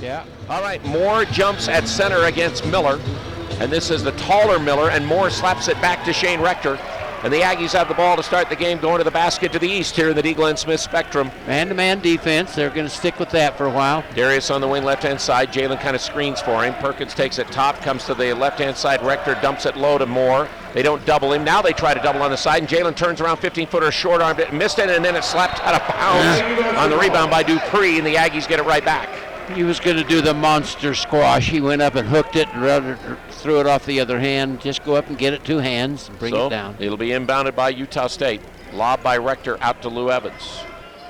Yeah. All right, Moore jumps at center against Miller. And this is the taller Miller, and Moore slaps it back to Shane Rector. And the Aggies have the ball to start the game, going to the basket to the east here in the D. Glenn Smith Spectrum. Man-to-man defense. They're going to stick with that for a while. Darius on the wing left-hand side. Jalen kind of screens for him. Perkins takes it top, comes to the left-hand side. Rector dumps it low to Moore. They don't double him. Now they try to double on the side, and Jalen turns around, 15-footer, short-armed it, missed it, and then it slapped out of bounds on the rebound by Dupree, and the Aggies get it right back. He was going to do the monster squash. He went up and hooked it and threw it off the other hand. Just go up and get it two hands and bring it down. It'll be inbounded by Utah State. Lob by Rector out to Lou Evans.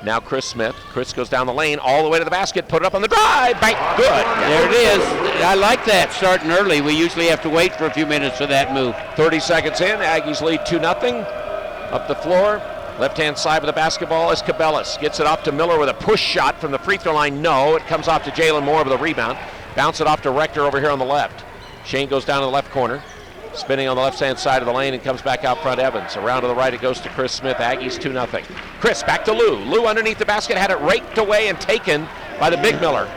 Now Chris Smith. Chris goes down the lane all the way to the basket. Put it up on the drive. Bank. Good. There it is. I like that starting early. We usually have to wait for a few minutes for that move. 30 seconds in. Aggies lead 2-0. Up the floor. Left-hand side of the basketball is Cabellas. Gets it off to Miller with a push shot from the free throw line. No. It comes off to Jalen Moore with a rebound. Bounce it off to Rector over here on the left. Shane goes down to the left corner. Spinning on the left-hand side of the lane and comes back out front Evans. Around to the right it goes to Chris Smith. Aggies 2-0. Chris back to Lou. Lou underneath the basket had it raked away and taken by the big Miller.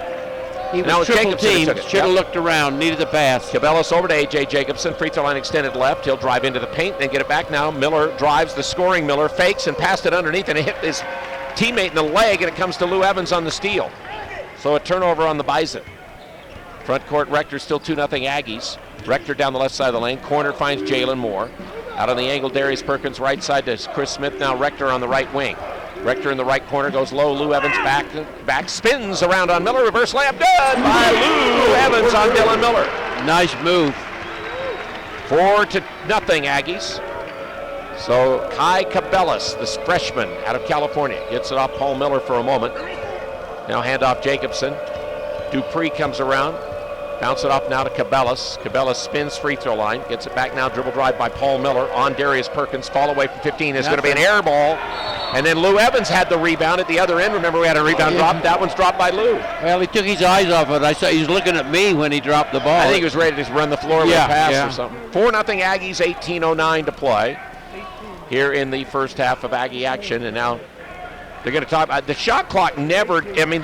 He was triple teamed. Should have looked around. Needed the pass. Cabellas over to A.J. Jacobson. Free throw line extended left. He'll drive into the paint, then get it back now. Miller drives, the scoring Miller. Fakes and passed it underneath, and it hit his teammate in the leg, and it comes to Lou Evans on the steal. So a turnover on the Bison. Front court, Rector still 2-0 Aggies. Rector down the left side of the lane. Corner finds Jalen Moore. Out on the angle, Darius Perkins right side to Chris Smith. Now Rector on the right wing. Rector in the right corner goes low. Lou Evans back spins around on Miller. Reverse layup done by Lou Evans on Dylan Miller. Nice move. 4-0 Aggies. So Kai Cabellas, this freshman out of California, gets it off Paul Miller for a moment. Now handoff Jacobson. Dupree comes around. Bounce it off now to Cabellas. Cabellas spins free throw line. Gets it back now. Dribble drive by Paul Miller on Darius Perkins. Fall away from 15. There's going to be an air ball. And then Lou Evans had the rebound at the other end. Remember, we had a rebound drop. That one's dropped by Lou. Well, he took his eyes off it. I saw he was looking at me when he dropped the ball. I think he was ready to run the floor with a pass or something. 4-0 Aggies, 18:09 to play here in the first half of Aggie action. And now they're going to talk about the shot clock. The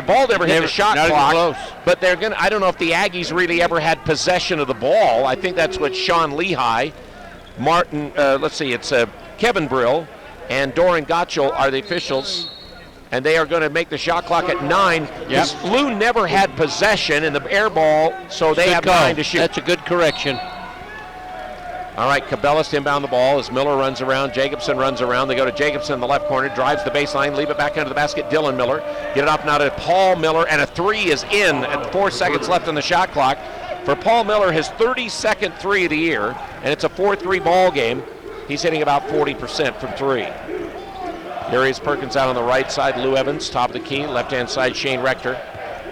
ball never hit the shot clock. Close. But they're going to, I don't know if the Aggies really ever had possession of the ball. I think that's what Sean Lehigh, Martin, it's Kevin Brill, and Doran Gottschall are the officials, and they are going to make the shot clock at 9. Yep. Lou never had possession in the air ball, so they have 9 to shoot. That's a good correction. All right, Cabellas to inbound the ball as Miller runs around. Jacobson runs around. They go to Jacobson in the left corner, drives the baseline, leave it back under the basket. Dylan Miller. Get it off now to Paul Miller, and a three is in at 4 seconds left on the shot clock. For Paul Miller, his 32nd three of the year, and it's a 4-3 ball game. He's hitting about 40% from three. Darius Perkins out on the right side. Lou Evans, top of the key. Left-hand side, Shane Rector.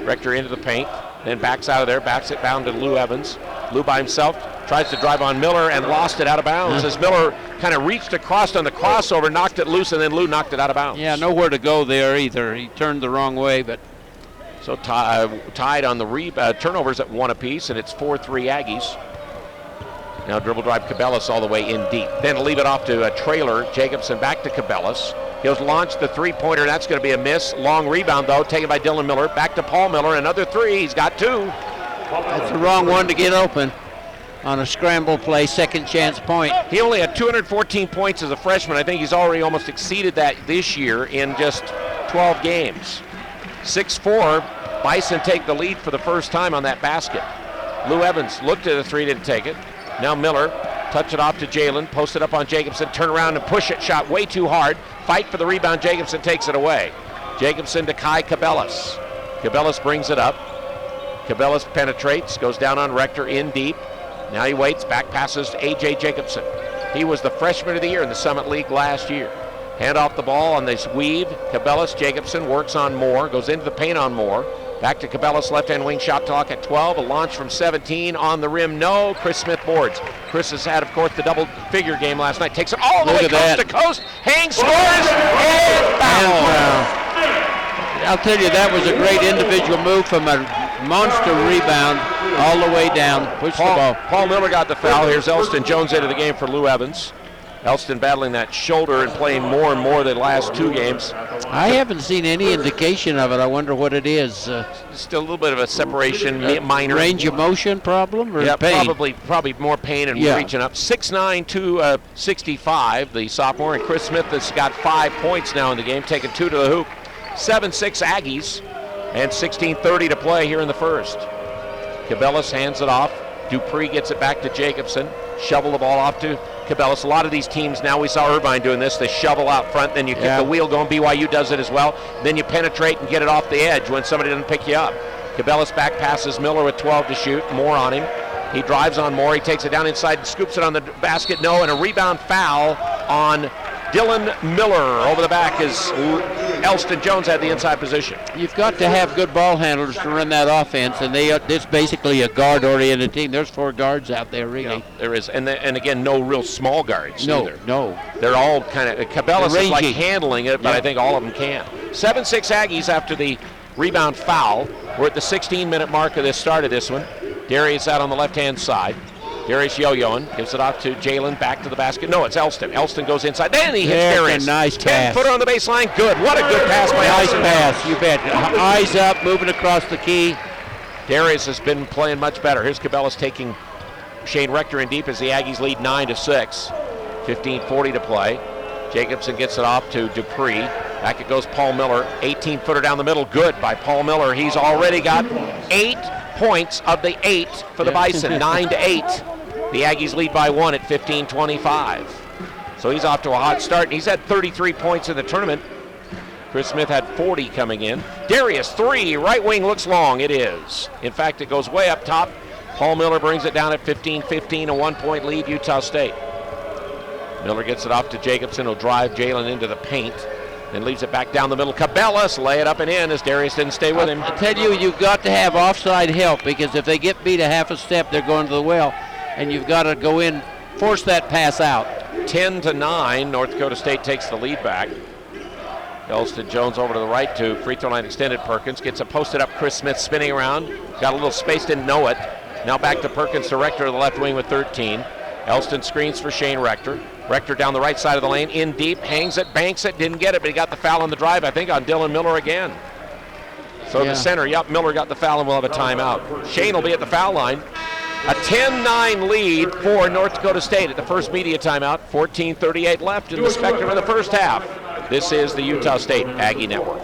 Rector into the paint, then backs out of there, backs it down to Lou Evans. Lou by himself tries to drive on Miller and lost it out of bounds as Miller kind of reached across on the crossover, knocked it loose, and then Lou knocked it out of bounds. Yeah, nowhere to go there either. He turned the wrong way, but. So tied on the turnovers at 1 apiece, and it's 4-3 Aggies. Now dribble drive Cabellas all the way in deep. Then leave it off to a trailer. Jacobson back to Cabellas. He'll launch the three-pointer. That's going to be a miss. Long rebound, though, taken by Dylan Miller. Back to Paul Miller. Another three. He's got 2. That's the wrong one to get open on a scramble play, second chance point. He only had 214 points as a freshman. I think he's already almost exceeded that this year in just 12 games. 6-4. Bison take the lead for the first time on that basket. Lou Evans looked at the three, didn't take it. Now Miller, touch it off to Jalen, post it up on Jacobson, turn around and push it, shot way too hard. Fight for the rebound, Jacobson takes it away. Jacobson to Kai Cabellas. Cabellas brings it up. Cabellas penetrates, goes down on Rector in deep. Now he waits, back passes to A.J. Jacobson. He was the freshman of the year in the Summit League last year. Hand off the ball on this weave. Cabellas, Jacobson works on Moore, goes into the paint on Moore. Back to Cabellas, left-hand wing, shot clock at 12. A launch from 17 on the rim. No, Chris Smith boards. Chris has had, of course, the double-figure game last night. Takes it all the way coast to coast. Hangs, scores, and foul. I'll tell you, that was a great individual move from a monster rebound all the way down. Push the ball. Paul Miller got the foul. Here's Elston Jones into the game for Lou Evans. Elston battling that shoulder and playing more and more the last 2 games. I haven't seen any indication of it. I wonder what it is. Just a little bit of a separation, minor. Range of motion problem or pain? Probably more pain and reaching up. 6'9", 265, the sophomore. And Chris Smith has got 5 points now in the game, taking 2 to the hoop. 7-6 Aggies, and 16:30 to play here in the first. Cabellas hands it off. Dupree gets it back to Jacobson. Shovel the ball off to Cabellas. A lot of these teams now, we saw Irvine doing this. They shovel out front, then you get the wheel going. BYU does it as well. Then you penetrate and get it off the edge when somebody doesn't pick you up. Cabellas back passes Miller with 12 to shoot. Moore on him. He drives on Moore. He takes it down inside and scoops it on the basket. No, and a rebound foul on Dylan Miller. Over the back is Elston Jones had the inside position. You've got to have good ball handlers to run that offense, and it's basically a guard-oriented team. There's 4 guards out there, really. Yeah, there is, and again, no real small guards either. No. They're all kind of, Cabellas is like handling it, but I think all of them can. 7-6 Aggies after the rebound foul. We're at the 16-minute mark of this start of this one. Darius out on the left-hand side. Darius yo-yoing, gives it off to Jalen, back to the basket. No, it's Elston. Elston goes inside. Then he hits Darius. Nice pass. 10-footer on the baseline. Good. What a good pass by Elston. Nice pass, you bet. Eyes up, moving across the key. Darius has been playing much better. Here's Cabellas taking Shane Rector in deep as the Aggies lead 9-6. 15:40 to play. Jacobson gets it off to Dupree. Back it goes Paul Miller. 18-footer down the middle. Good by Paul Miller. He's already got 8 points of the 8 for the Bison. 9-8. The Aggies lead by 1 at 15:25. So he's off to a hot start, and he's had 33 points in the tournament. Chris Smith had 40 coming in. Darius, 3, right wing looks long. It is. In fact, it goes way up top. Paul Miller brings it down at 15-15, a 1-point lead, Utah State. Miller gets it off to Jacobson. He'll drive Jalen into the paint. Then leaves it back down the middle. Cabellas lay it up and in as Darius didn't stay with him. I tell you, you've got to have offside help, because if they get beat a half a step, they're going to the well. And you've got to go in, force that pass out. 10-9, North Dakota State takes the lead back. Elston Jones over to the right to free throw line extended. Perkins gets it posted up. Chris Smith spinning around. Got a little space, didn't know it. Now back to Perkins, the Rector of the left wing with 13. Elston screens for Shane Rector. Rector down the right side of the lane, in deep, hangs it, banks it, didn't get it, but he got the foul on the drive, I think, on Dylan Miller again. So the center, Miller got the foul and we'll have a timeout. Shane will be at the foul line. A 10-9 lead for North Dakota State at the first media timeout. 14:38 left in the spectrum of the first half. This is the Utah State Aggie Network.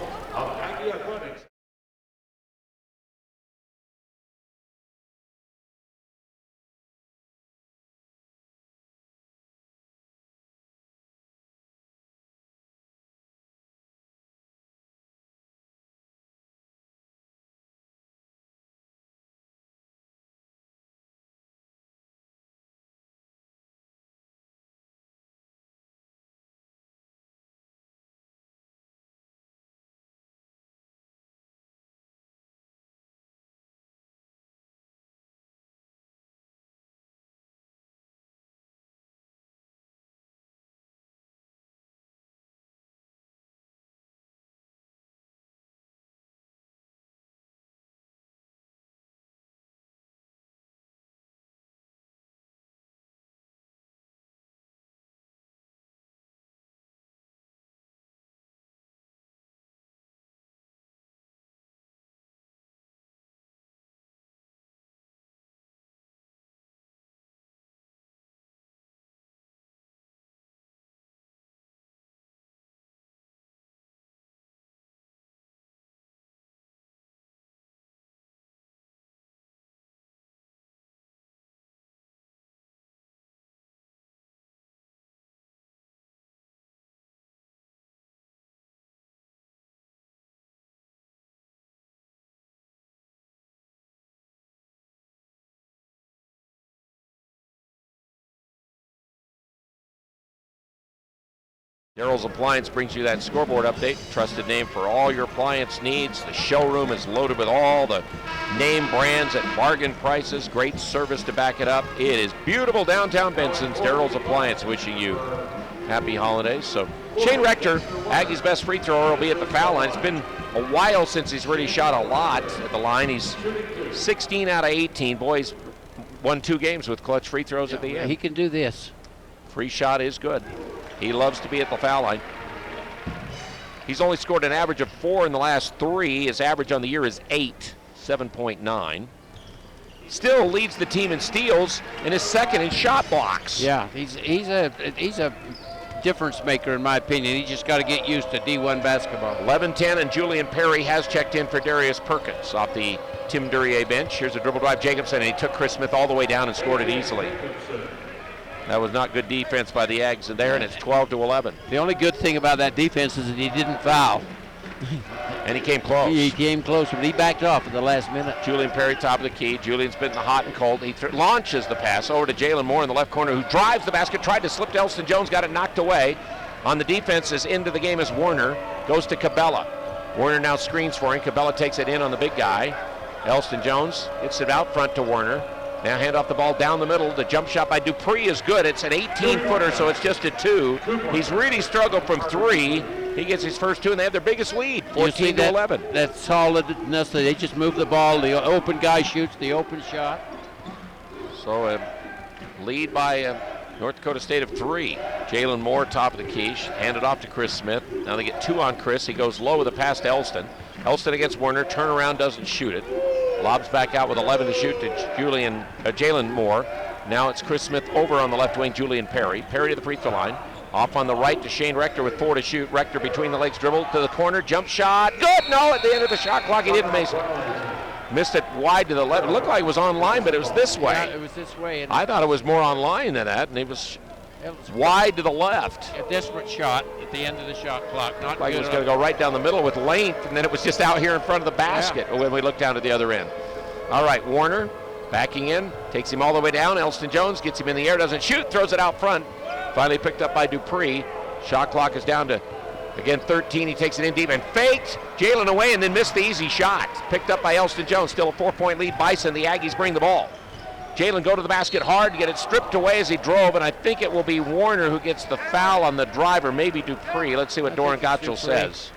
Daryl's Appliance brings you that scoreboard update. Trusted name for all your appliance needs. The showroom is loaded with all the name brands at bargain prices. Great service to back it up. It is beautiful downtown Benson's. Daryl's Appliance wishing you happy holidays. So Shane Rector, Aggie's best free thrower, will be at the foul line. It's been a while since he's really shot a lot at the line. He's 16 out of 18. Boys won 2 games with clutch free throws at the end. He can do this. Free shot is good. He loves to be at the foul line. He's only scored an average of 4 in the last 3. His average on the year is 8, 7.9. Still leads the team in steals and is second in shot blocks. Yeah, he's a difference maker in my opinion. He just got to get used to D1 basketball. 11-10, and Julian Perry has checked in for Darius Perkins off the Tim Duryea bench. Here's a dribble drive, Jacobson, and he took Chris Smith all the way down and scored it easily. That was not good defense by the Ags in there, and it's 12-11. The only good thing about that defense is that he didn't foul. And he came close. He came close, but he backed off at the last minute. Julian Perry, top of the key. Julian's been in the hot and cold. He launches the pass over to Jalen Moore in the left corner, who drives the basket, tried to slip to Elston Jones, got it knocked away. On the defense is into the game as Warner goes to Cabela. Warner now screens for him. Cabela takes it in on the big guy. Elston Jones gets it out front to Warner. Now hand off the ball down the middle. The jump shot by Dupree is good. It's an 18-footer, so it's just a 2. He's really struggled from 3. He gets his first 2, and they have their biggest lead, 14-11. That's solidness. They just move the ball. The open guy shoots the open shot. So a lead by North Dakota State of 3. Jalen Moore, top of the key, handed off to Chris Smith. Now they get 2 on Chris. He goes low with a pass to Elston. Elston against Warner. Turnaround, doesn't shoot it. Lobs back out with 11 to shoot to Jalen Moore. Now it's Chris Smith over on the left wing, Julian Perry. Perry to the free throw line. Off on the right to Shane Rector with 4 to shoot. Rector between the legs, dribble to the corner, jump shot. Good, no, at the end of the shot clock, he didn't miss it. Missed it wide to the left. It looked like it was on line, but it was this way. Yeah, it was this way. I thought it was more on line than that, and it was wide to the left. A desperate shot at the end of the shot clock. Not like good. It was going to go right down the middle with length, and then it was just out here in front of the basket when we looked down to the other end. All right, Warner backing in, takes him all the way down. Elston Jones gets him in the air, doesn't shoot, throws it out front. Finally picked up by Dupree. Shot clock is down to, again, 13. He takes it in deep and faked Jalen away and then missed the easy shot. Picked up by Elston Jones, still a 4-point lead. Bison, the Aggies bring the ball. Jalen go to the basket hard, get it stripped away as he drove, and I think it will be Warner who gets the foul on the driver, maybe Dupree. Let's see what Doran Gottschall says.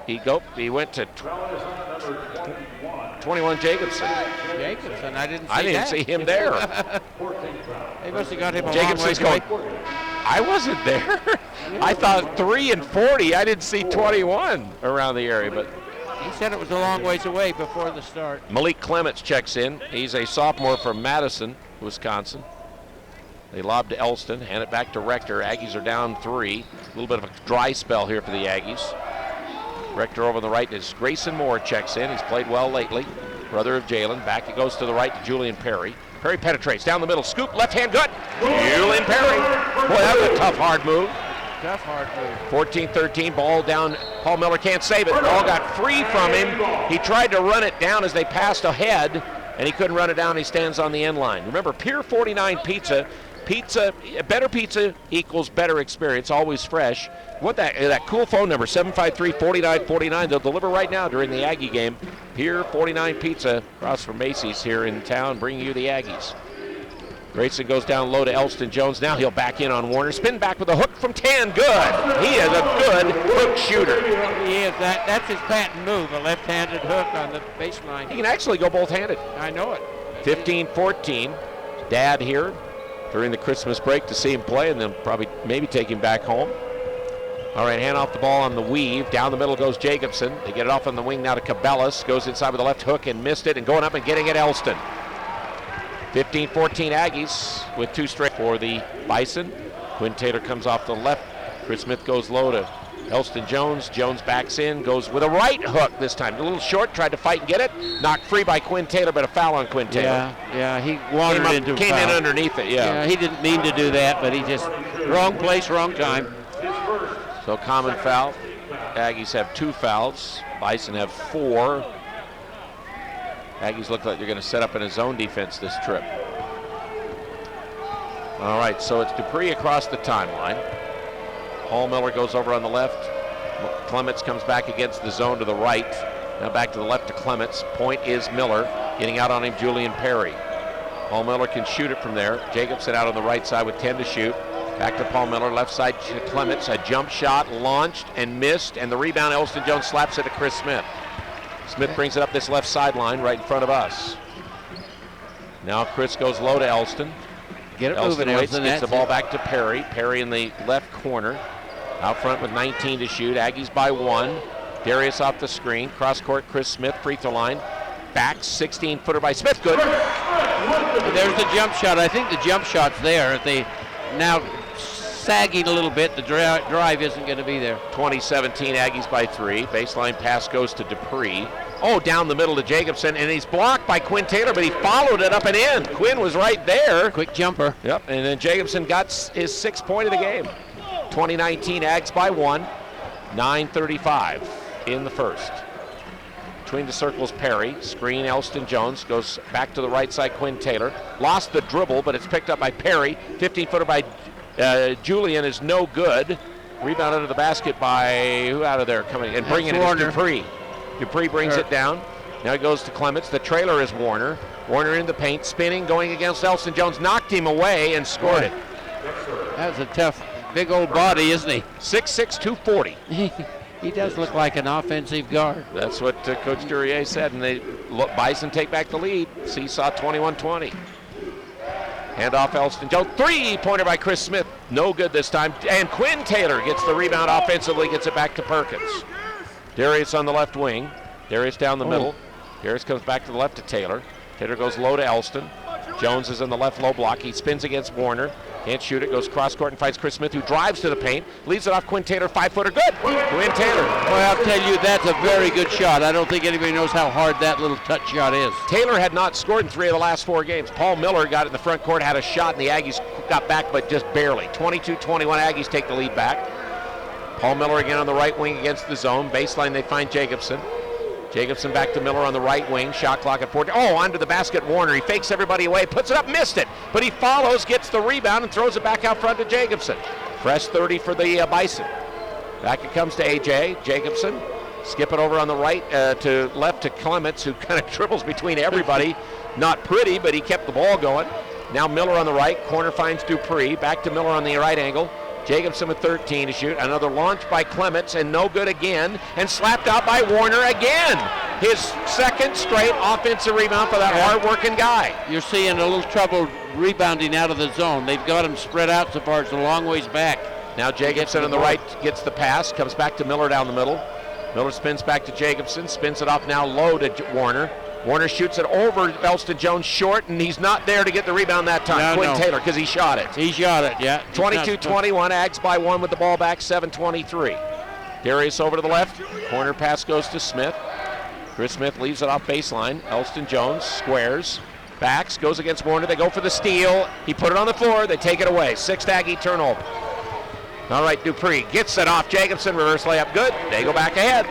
He went to 21 Jacobson. I didn't see him there. They must have got him a Jacobson's long way going, I wasn't there. I thought 3 and 40. I didn't see 21 around the area, but he said it was a long ways away before the start. Malik Clements checks in. He's a sophomore from Madison, Wisconsin. They lob to Elston, hand it back to Rector. Aggies are down 3. A little bit of a dry spell here for the Aggies. Rector over on the right is Grayson Moore checks in. He's played well lately. Brother of Jalen. Back it goes to the right to Julian Perry. Perry penetrates down the middle. Scoop, left hand, good. Julian Perry. Boy, that was a tough, hard move. 14-13, ball down. Paul Miller can't save it. Ball got free from him. He tried to run it down as they passed ahead, and he couldn't run it down. He stands on the end line. Remember, Pier 49 Pizza. Better pizza equals better experience, always fresh. What that cool phone number, 753-4949. They'll deliver right now during the Aggie game. Pier 49 Pizza across from Macy's here in town, bringing you the Aggies. Grayson goes down low to Elston Jones. Now he'll back in on Warner. Spin back with a hook from 10. Good. He is a good hook shooter. He is. That's his patent move, a left-handed hook on the baseline. He can actually go both-handed. I know it. 15-14. Dad here during the Christmas break to see him play, and then maybe take him back home. All right, hand off the ball on the weave. Down the middle goes Jacobson. They get it off on the wing now to Cabellas. Goes inside with the left hook and missed it, and going up and getting it, Elston. 15-14 Aggies with 2 straight for the Bison. Quinn Taylor comes off the left. Chris Smith goes low to Elston Jones. Jones backs in, goes with a right hook this time. A little short, tried to fight and get it. Knocked free by Quinn Taylor, but a foul on Quinn Taylor. Yeah, he wandered into a foul. Came in underneath it, Yeah, he didn't mean to do that, but he just, wrong place, wrong time. So common foul. Aggies have 2 fouls. Bison have 4. Aggies look like they're going to set up in a zone defense this trip. All right, so it's Dupree across the timeline. Paul Miller goes over on the left. Clements comes back against the zone to the right. Now back to the left to Clements. Point is Miller. Getting out on him, Julian Perry. Paul Miller can shoot it from there. Jacobson out on the right side with 10 to shoot. Back to Paul Miller, left side to Clements. A jump shot launched and missed, and the rebound, Elston Jones slaps it to Chris Smith. Smith brings it up this left sideline right in front of us. Now Chris goes low to Elston. Get it Elston moving, waits, Elston. gets the ball back to Perry. Perry in the left corner. Out front with 19 to shoot. Aggies by 1. Darius off the screen. Cross court, Chris Smith, free throw line. Back, 16-footer by Smith. Good. There's the jump shot. I think the jump shot's there. If they now sagging a little bit, the drive isn't going to be there. 2017 Aggies by 3. Baseline pass goes to Dupree. Oh, down the middle to Jacobson, and he's blocked by Quinn Taylor, but he followed it up and in. Quinn was right there. Quick jumper. Yep, and then Jacobson got his 6th point of the game. 2019 Ags by 1. 9:35 in the first. Between the circles, Perry. Screen, Elston Jones. Goes back to the right side, Quinn Taylor. Lost the dribble, but it's picked up by Perry. 15-footer by Julian is no good. Rebound under the basket by, who out of there coming? And bringing it is Dupree. Dupree brings it down. Now it goes to Clements. The trailer is Warner. Warner in the paint, spinning, going against Elston Jones. Knocked him away and scored it. That's a tough, big old body, isn't he? 6'6", 240. He does look like an offensive guard. That's what Coach Duryea said, and they Bison take back the lead. Seesaw 21-20. Hand off Elston Jones. 3-pointer by Chris Smith. No good this time. And Quinn Taylor gets the rebound offensively, gets it back to Perkins. Darius on the left wing. Darius down the middle. Darius comes back to the left to Taylor. Taylor goes low to Elston. Jones is in the left low block. He spins against Warner. Can't shoot it. Goes cross court and finds Chris Smith, who drives to the paint. Leaves it off Quinn Taylor. 5-footer. Good. Quinn Taylor. Boy, I'll tell you, that's a very good shot. I don't think anybody knows how hard that little touch shot is. Taylor had not scored in 3 of the last 4 games. Paul Miller got it in the front court, had a shot, and the Aggies got back, but just barely. 22-21. Aggies take the lead back. Paul Miller again on the right wing against the zone. Baseline, they find Jacobson. Jacobson back to Miller on the right wing. Shot clock at 14. Oh, under the basket, Warner. He fakes everybody away, puts it up, missed it. But he follows, gets the rebound, and throws it back out front to Jacobson. Fresh 30 for the Bison. Back it comes to A.J. Jacobson. Skip it over on the right to left to Clements, who kind of dribbles between everybody. Not pretty, but he kept the ball going. Now Miller on the right. Corner finds Dupree. Back to Miller on the right angle. Jacobson with 13 to shoot. Another launch by Clements, and no good again. And slapped out by Warner again. His 2nd straight offensive rebound for that hard-working guy. You're seeing a little trouble rebounding out of the zone. They've got him spread out so far. It's a long ways back. Now Jacobson on the right gets the pass. Comes back to Miller down the middle. Miller spins back to Jacobson. Spins it off now low to Warner. Warner shoots it over Elston Jones short, and he's not there to get the rebound that time. Quinn Taylor, because he shot it. He shot it, yeah. 22-21, Ags by 1 with the ball back, 7:23. Darius over to the left. Corner pass goes to Smith. Chris Smith leaves it off baseline. Elston Jones squares, backs, goes against Warner. They go for the steal. He put it on the floor. They take it away. 6th Aggie turnover. All right, Dupree gets it off Jacobson. Reverse layup, good. They go back ahead.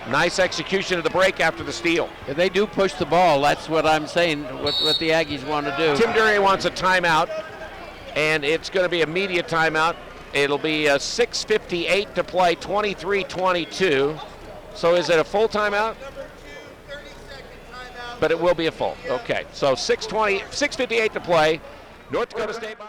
Nice execution of the break after the steal. If they do push the ball, that's what I'm saying, what the Aggies want to do. Tim Duryea wants a timeout, and it's going to be a media timeout. It'll be 6:58 to play, 23-22. So is it a full timeout? But it will be a full. Okay, so 6:58 to play. North Dakota State by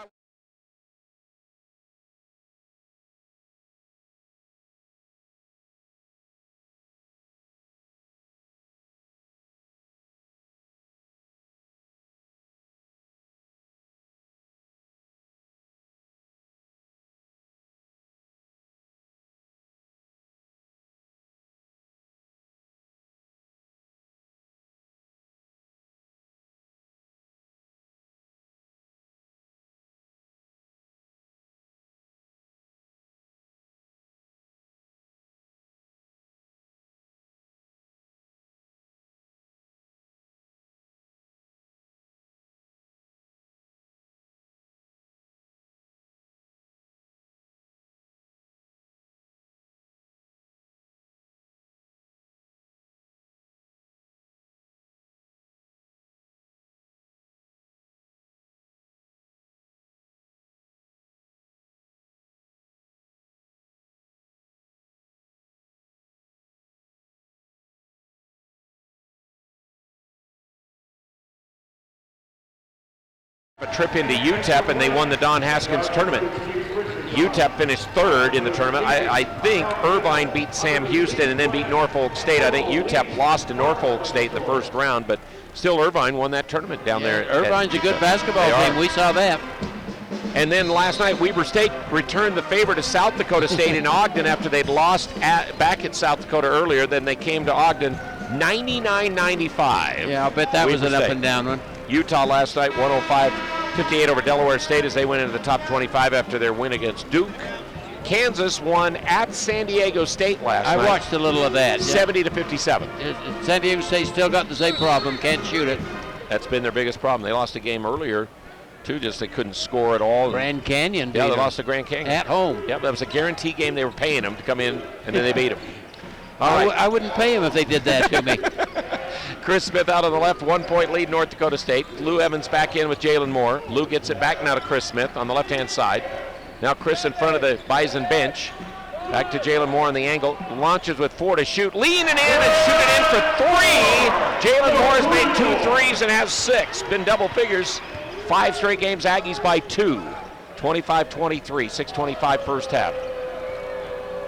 a trip into UTEP, and they won the Don Haskins tournament. UTEP finished third in the tournament. I think Irvine beat Sam Houston and then beat Norfolk State. I think UTEP lost to Norfolk State in the first round, but still Irvine won that tournament down there. Irvine's a good basketball team. We saw that. And then last night, Weber State returned the favor to South Dakota State in Ogden after they'd lost back at South Dakota earlier. Then they came to Ogden 99-95. Yeah, I'll bet that was an up and down one. Utah last night 105-58 over Delaware State as they went into the top 25 after their win against Duke. Kansas won at San Diego State last night. I watched a little of that. 70-57. San Diego State still got the same problem, can't shoot it. That's been their biggest problem. They lost a game earlier, too, just they couldn't score at all. Grand Canyon. Yeah, they lost to Grand Canyon. At home. Yep, that was a guarantee game. They were paying them to come in, and then they beat them. I wouldn't pay him if they did that to me. Chris Smith out on the left, 1 point lead, North Dakota State. Lou Evans back in with Jalen Moore. Lou gets it back now to Chris Smith on the left-hand side. Now Chris in front of the Bison bench. Back to Jalen Moore on the angle. Launches with 4 to shoot. Leaning in and shooting in for 3. Jalen Moore has made 2 threes and has 6. Been double figures. 5 straight games, Aggies by 2. 25-23, 6:25 first half.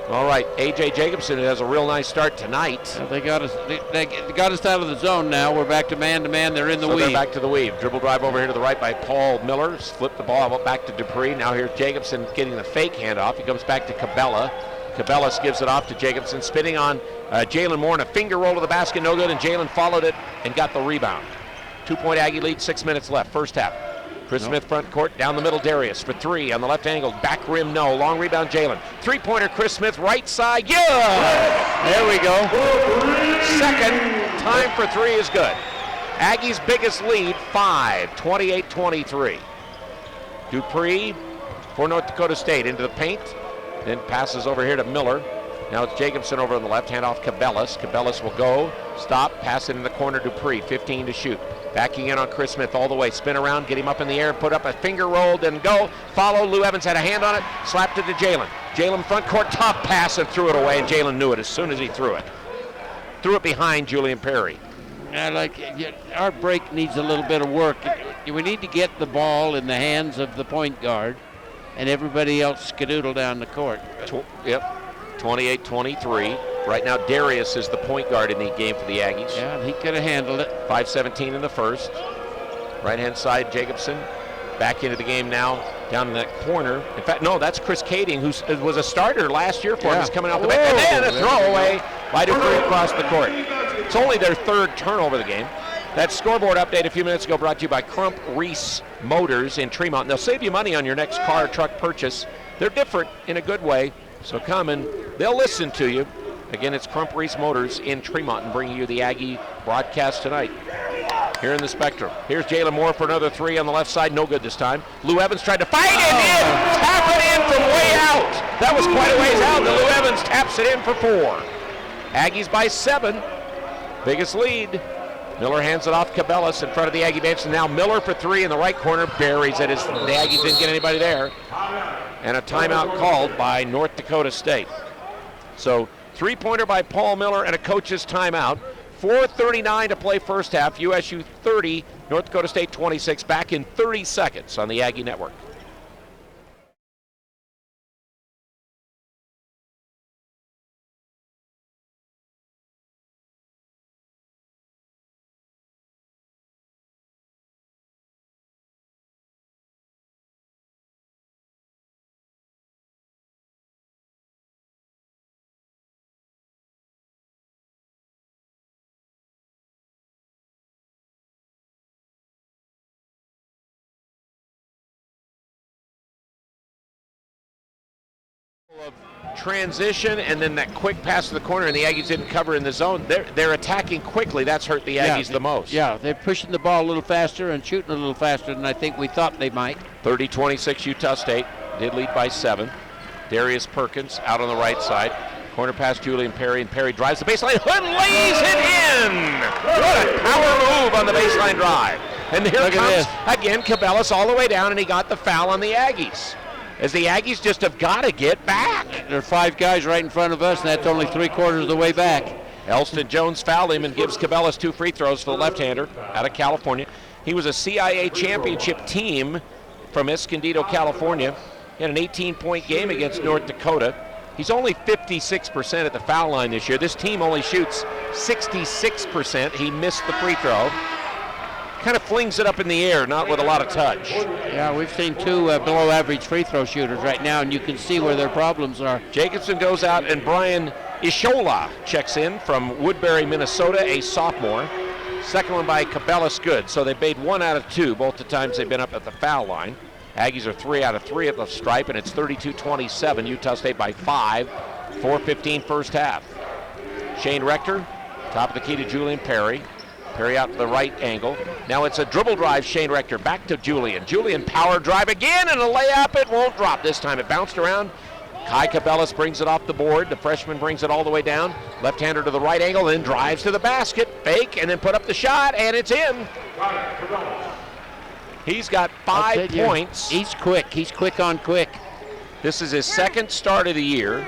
All right, A.J. Jacobson has a real nice start tonight. They got us out of the zone now. We're back to man-to-man. They're in the weave. They're back to the weave. Dribble drive over here to the right by Paul Miller. Flip the ball back to Dupree. Now here's Jacobson getting the fake handoff. He comes back to Cabela. Cabela gives it off to Jacobson. Spinning on Jalen Moore and a finger roll to the basket. No good, and Jalen followed it and got the rebound. 2-point Aggie lead, 6 minutes left, first half. Chris Smith front court, down the middle, Darius for 3 on the left angle, back rim, no. Long rebound, Jalen. 3-pointer, Chris Smith, right side, yeah! There we go. Second time for 3 is good. Aggies' biggest lead, 5, 28-23. Dupree for North Dakota State into the paint, then passes over here to Miller. Now it's Jacobson over on the left, hand off Cabellas. Cabellas will go, stop, pass it in the corner, Dupree, 15 to shoot. Backing in on Chris Smith all the way. Spin around, get him up in the air, put up a finger roll, then go. Follow, Lou Evans had a hand on it, slapped it to Jalen. Jalen front court, tough pass and threw it away, and Jalen knew it as soon as he threw it. Threw it behind Julian Perry. Our break needs a little bit of work. We need to get the ball in the hands of the point guard and everybody else skedoodle down the court. 28-23. Right now, Darius is the point guard in the game for the Aggies. Yeah, he could have handled it. 5:17 in the first. Right-hand side, Jacobson back into the game now, down in that corner. In fact, no, that's Chris Kading, who was a starter last year for him. He's coming out the bench. And then a throwaway by Dupree across the court. It's only their 3rd turnover of the game. That scoreboard update a few minutes ago brought to you by Crump Reese Motors in Tremont. They'll save you money on your next car or truck purchase. They're different in a good way, so come and they'll listen to you. Again, it's Crump Reese Motors in Tremont and bringing you the Aggie broadcast tonight here in the Spectrum. Here's Jalen Moore for another 3 on the left side. No good this time. Lou Evans tried to fight it in. Tap it in from way out. That was quite a ways out. Lou Evans taps it in for 4. Aggies by 7. Biggest lead. Miller hands it off Cabellas in front of the Aggie bench. And now Miller for 3 in the right corner. Buries it as the Aggies didn't get anybody there. And a timeout called by North Dakota State. So 3-pointer by Paul Miller and a coach's timeout. 4:39 to play first half. USU 30, North Dakota State 26. Back in 30 seconds on the Aggie Network. Of transition and then that quick pass to the corner, and the Aggies didn't cover in the zone. They're attacking quickly. That's hurt the Aggies the most. Yeah, they're pushing the ball a little faster and shooting a little faster than I think we thought they might. 30-26 Utah State. Did lead by 7. Darius Perkins out on the right side. Corner pass Julian Perry, and Perry drives the baseline and lays it in. What a power move on the baseline drive. And here comes again Cabellas all the way down, and he got the foul on the Aggies. As the Aggies just have got to get back. There are 5 guys right in front of us, and that's only 3/4 of the way back. Elston Jones fouled him and gives Cabellas 2 free throws for the left-hander out of California. He was a CIA championship team from Escondido, California. He had an 18-point game against North Dakota. He's only 56% at the foul line this year. This team only shoots 66%. He missed the free throw. Kind of flings it up in the air, not with a lot of touch. Yeah, we've seen two below average free throw shooters right now, and you can see where their problems are. Jacobson goes out, and Brian Ishola checks in from Woodbury, Minnesota, a sophomore. Second one by Cabela's good. So they made 1 out of 2 both the times they've been up at the foul line. Aggies are 3 out of 3 at the stripe, and it's 32-27. Utah State by 5. 4:15 first half. Shane Rector, top of the key to Julian Perry. Perry out to the right angle. Now it's a dribble drive, Shane Rector back to Julian. Julian power drive again, and a layup. It won't drop this time. It bounced around. Kai Cabela's brings it off the board. The freshman brings it all the way down. Left-hander to the right angle, then drives to the basket. Fake, and then put up the shot, and it's in. He's got 5 points. He's quick. He's quick on quick. This is his second start of the year.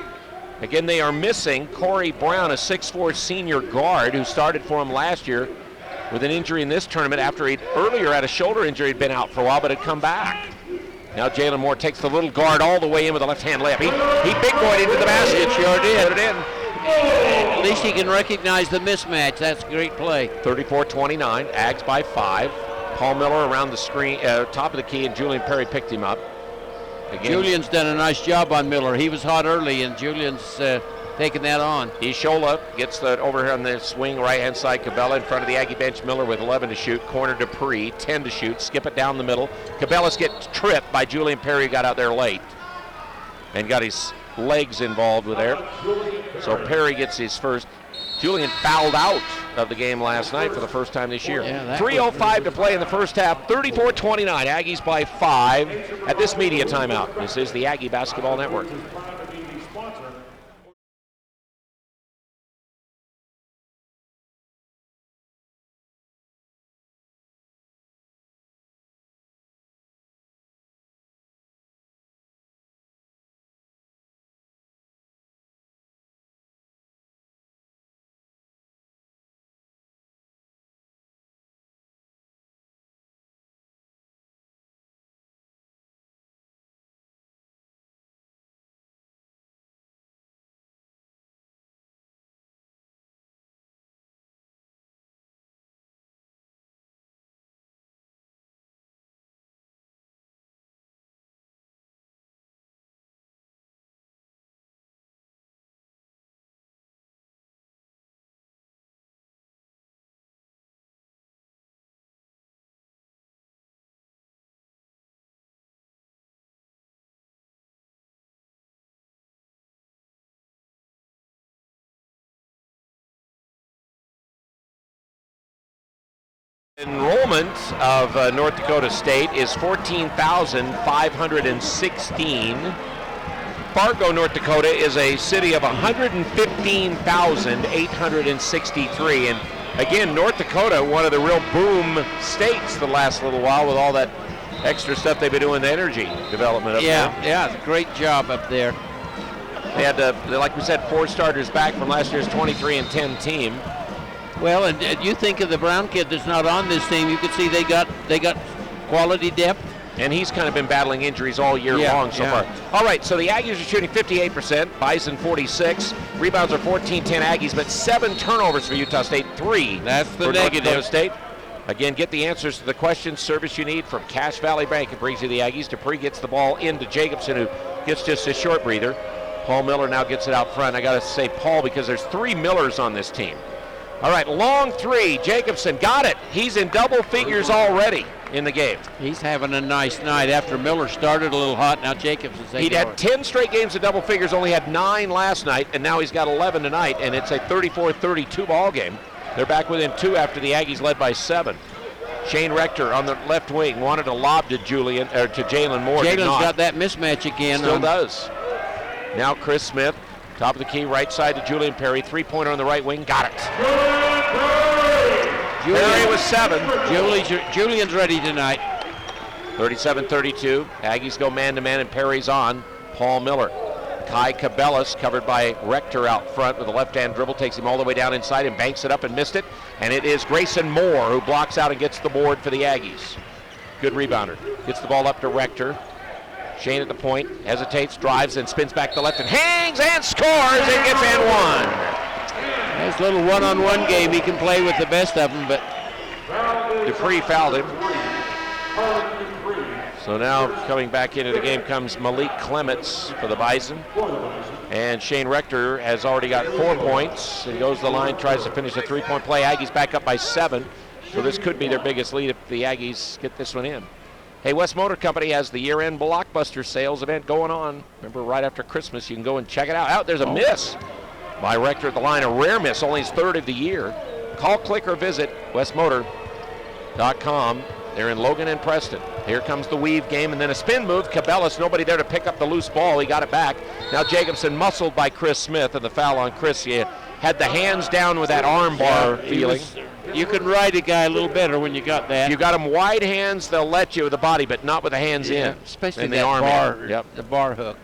Again, they are missing Corey Brown, a 6'4 senior guard who started for him last year with an injury in this tournament after he earlier had a shoulder injury. He'd been out for a while, but had come back. Now Jalen Moore takes the little guard all the way in with a left-hand layup. He big-boyed into the basket. Sure did. Put it in. At least he can recognize the mismatch. That's a great play. 34-29, Ags by 5. Paul Miller around the screen, top of the key, and Julian Perry picked him up. Again, Julian's done a nice job on Miller. He was hot early, and Julian's taking that on. Ishola gets the over here on the swing, right-hand side. Cabela in front of the Aggie bench. Miller with 11 to shoot. Corner Dupree, 10 to shoot. Skip it down the middle. Cabela's gets tripped by Julian Perry, who got out there late and got his legs involved with there. So Perry gets his first. Julian fouled out of the game last night for the first time this year. 3:05 to play in the first half. 34-29. Aggies by 5 at this media timeout. This is the Aggie Basketball Network. Enrollment of North Dakota State is 14,516. Fargo, North Dakota is a city of 115,863. And again, North Dakota, one of the real boom states the last little while with all that extra stuff they've been doing, the energy development up there. Yeah, it's a great job up there. They had, like we said, 4 starters back from last year's 23-10 team. Well, and you think of the Brown kid that's not on this team, you could see they got quality depth. And he's kind of been battling injuries all year long so far. All right, so the Aggies are shooting 58%, Bison 46. Rebounds are 14-10 Aggies, but 7 turnovers for Utah State, 3 That's the for North negative. Dakota State. Again, get the answers to the questions, service you need from Cache Valley Bank. It brings you the Aggies. Dupree gets the ball into Jacobson, who gets just a short breather. Paul Miller now gets it out front. I got to say Paul because there's 3 Millers on this team. All right, long 3. Jacobson got it. He's in double figures already in the game. He's having a nice night after Miller started a little hot. Now Jacobson's He'd had 10 straight games of double figures, only had 9 last night, and now he's got 11 tonight, and it's a 34-32 ball game. They're back within 2 after the Aggies led by 7. Shane Rector on the left wing wanted a lob to Jalen Moore. Jalen's got that mismatch again. Still does. Now Chris Smith, top of the key, right side to Julian Perry. 3-pointer on the right wing, got it. Perry was 7. Julian's ready tonight. 37-32. Aggies go man-to-man, and Perry's on Paul Miller. Kai Cabela's covered by Rector out front with a left-hand dribble, takes him all the way down inside and banks it up and missed it. And it is Grayson Moore who blocks out and gets the board for the Aggies. Good rebounder. Gets the ball up to Rector. Shane at the point, hesitates, drives, and spins back to left and hangs and scores and gets in one. Nice little one-on-one game. He can play with the best of them, but Dupree fouled him. So now coming back into the game comes Malik Clements for the Bison. And Shane Rector has already got 4 points and goes to the line, tries to finish a three-point play. Aggies back up by 7. So this could be their biggest lead if the Aggies get this one in. Hey, West Motor Company has the year-end blockbuster sales event going on. Remember, right after Christmas, you can go and check it out. Out there's a miss by Rector at the line, a rare miss, only his 3rd of the year. Call, click, or visit westmotor.com. They're in Logan and Preston. Here comes the weave game, and then a spin move. Cabela's nobody there to pick up the loose ball. He got it back. Now Jacobson muscled by Chris Smith, and the foul on Chris. He had the hands down with that arm bar feeling. You can ride a guy a little better when you got that. You got him wide hands, they'll let you with the body, but not with the hands in. Especially and the arm bar, Yep. the bar hook.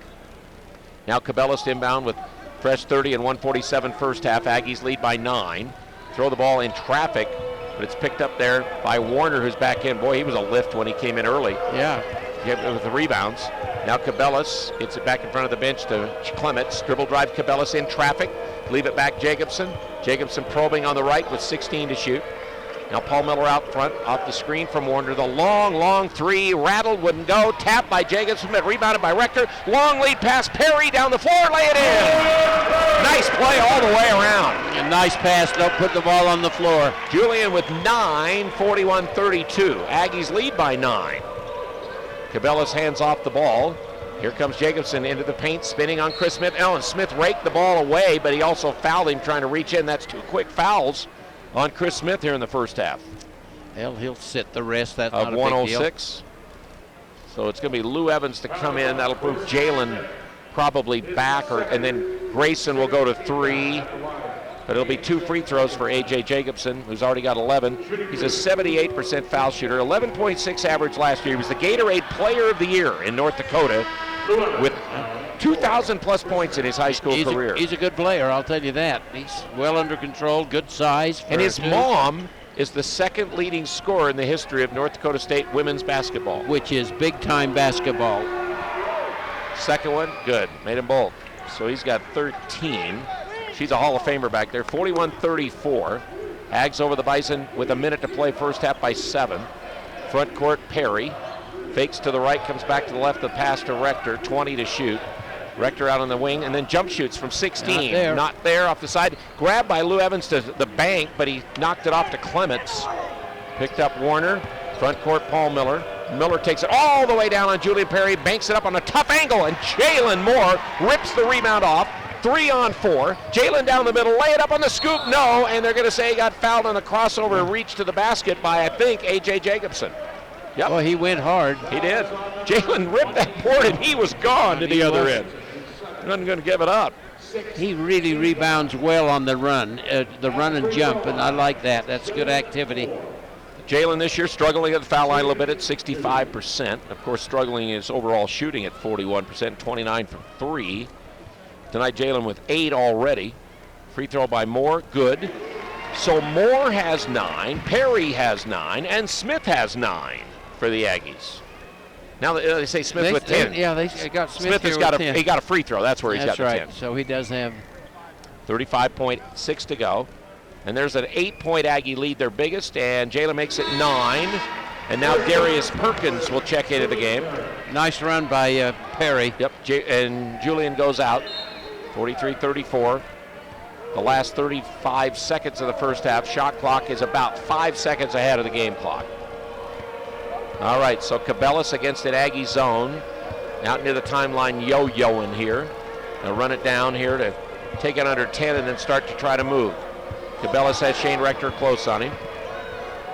Now Cabela's inbound with fresh 30 and 147 first half. Aggies lead by 9. Throw the ball in traffic, but it's picked up there by Warner, who's back in. Boy, he was a lift when he came in early. Yeah. With the rebounds. Now Cabela's gets it back in front of the bench to Clements. Dribble drive Cabela's in traffic. Leave it back Jacobson. Jacobson probing on the right with 16 to shoot. Now Paul Miller out front, off the screen from Warner. The long three, rattled, wouldn't go. Tapped by Jacobson, but rebounded by Rector. Long lead pass, Perry down the floor, lay it in. Nice play all the way around. A nice pass, don't put the ball on the floor. Julian with 9, 41-32. Aggies lead by 9. Cabela's hands off the ball. Here comes Jacobson into the paint, spinning on Chris Smith. And Smith raked the ball away, but he also fouled him trying to reach in. That's 2 quick fouls on Chris Smith here in the first half. Well, he'll sit the rest. That's of not a big deal. 106. So it's going to be Lou Evans to come in. That'll move Jalen probably back, and then Grayson will go to 3. But it'll be 2 free throws for A.J. Jacobson, who's already got 11. He's a 78% foul shooter, 11.6 average last year. He was the Gatorade Player of the Year in North Dakota with 2,000 plus points in his high school career. He's a good player, I'll tell you that. He's well under control, good size. And his mom is the 2nd leading scorer in the history of North Dakota State women's basketball. Which is big-time basketball. 2nd one, good, made them both. So he's got 13. She's a Hall of Famer back there, 41-34. Ags over the Bison with a minute to play, first half by 7. Front court, Perry. Fakes to the right, comes back to the left, the pass to Rector, 20 to shoot. Rector out on the wing, and then jump shoots from 16. Not there off the side. Grabbed by Lou Evans to the bank, but he knocked it off to Clements. Picked up Warner. Front court, Paul Miller. Miller takes it all the way down on Julian Perry, banks it up on a tough angle, and Jalen Moore rips the rebound off. 3 on 4. Jalen down the middle, lay it up on the scoop, no, and they're going to say he got fouled on the crossover reach to the basket by, I think, A.J. Jacobson. Yep. Well, he went hard. He did. Jalen ripped that board, and he was gone to the other end. Wasn't going to give it up. He really rebounds well on the run and jump, and I like that. That's good activity. Jalen this year struggling at the foul line a little bit at 65%. Of course, struggling in his overall shooting at 41%, 29 from 3. Tonight, Jalen with 8 already. Free throw by Moore, good. So Moore has 9, Perry has 9, and Smith has 9 for the Aggies. Now they say Smith with 10. Yeah, they got Smith has here got with 10. He got a free throw. That's where he's got the 10. So he does have 35.6 to go. And there's an 8-point Aggie lead, their biggest, and Jalen makes it 9. And now Darius Perkins will check into the game. Nice run by Perry. Yep, and Julian goes out. 43-34. The last 35 seconds of the first half. Shot clock is about 5 seconds ahead of the game clock. All right, so Cabela's against an Aggie zone. Out near the timeline, yo-yoing here. They'll run it down here to take it under 10 and then start to try to move. Cabela's has Shane Rector close on him.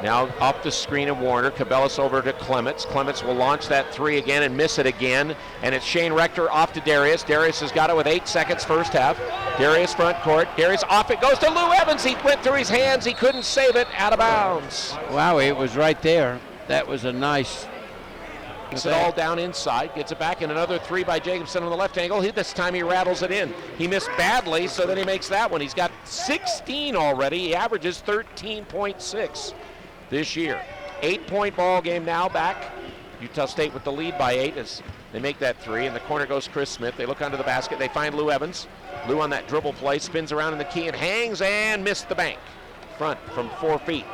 Now off the screen of Warner. Cabela's over to Clements. Clements will launch that 3 again and miss it again. And it's Shane Rector off to Darius. Darius has got it with 8 seconds first half. Darius front court. Darius off it goes to Lou Evans. He went through his hands. He couldn't save it. Out of bounds. Wow, it was right there. That was a nice. Gets it all down inside. Gets it back in another 3 by Jacobson on the left angle. This time he rattles it in. He missed badly, so then he makes that one. He's got 16 already. He averages 13.6. this year. 8-point ball game now back. Utah State with the lead by 8 as They make that three. In the corner goes Chris Smith. They look under the basket. They find Lou Evans. Lou on that dribble play, spins around in the key and hangs and missed the bank. Front from 4 feet.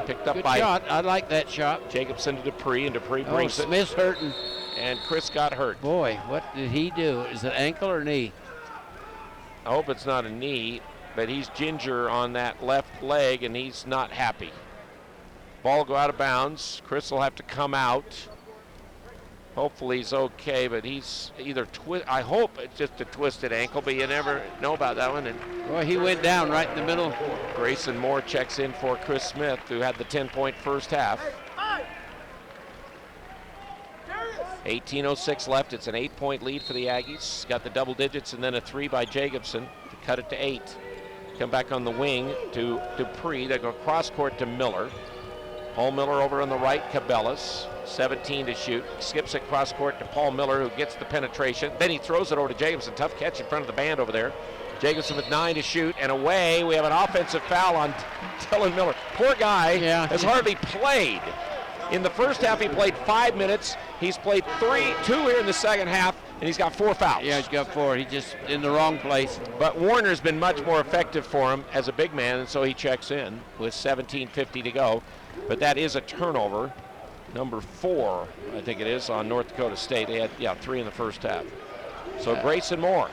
Picked up Good by shot. I like that shot. Jacobson to Dupree, and Dupree brings it. Smith's hurting. And Chris got hurt. Boy, what did he do? Is it ankle or knee? I hope it's not a knee, but he's ginger on that left leg, and he's not happy. Ball will go out of bounds. Chris will have to come out. Hopefully he's okay, but he's either I hope it's just a twisted ankle, but you never know about that one. And boy, he went down right in the middle. Grayson Moore checks in for Chris Smith, who had the 10-point first half. 18:06 left. It's an 8-point lead for the Aggies. Got the double digits and then a three by Jacobson to cut it to 8. Come back on the wing to Dupree. They go cross court to Miller. Paul Miller over on the right, Cabellas, 17 to shoot. Skips it cross court to Paul Miller, who gets the penetration. Then he throws it over to Jacobson. Tough catch in front of the band over there. Jacobson with 9 to shoot, and away. We have an offensive foul on Dylan Miller. Poor guy has hardly played. In the first half, he played 5 minutes. He's played 2 here in the second half, and he's got 4 fouls. Yeah, he's got 4. He's just in the wrong place. But Warner's been much more effective for him as a big man, and so he checks in with 17:50 to go. But that is a turnover, number 4, I think it is, on North Dakota State. They had 3 in the first half. So Grayson Moore.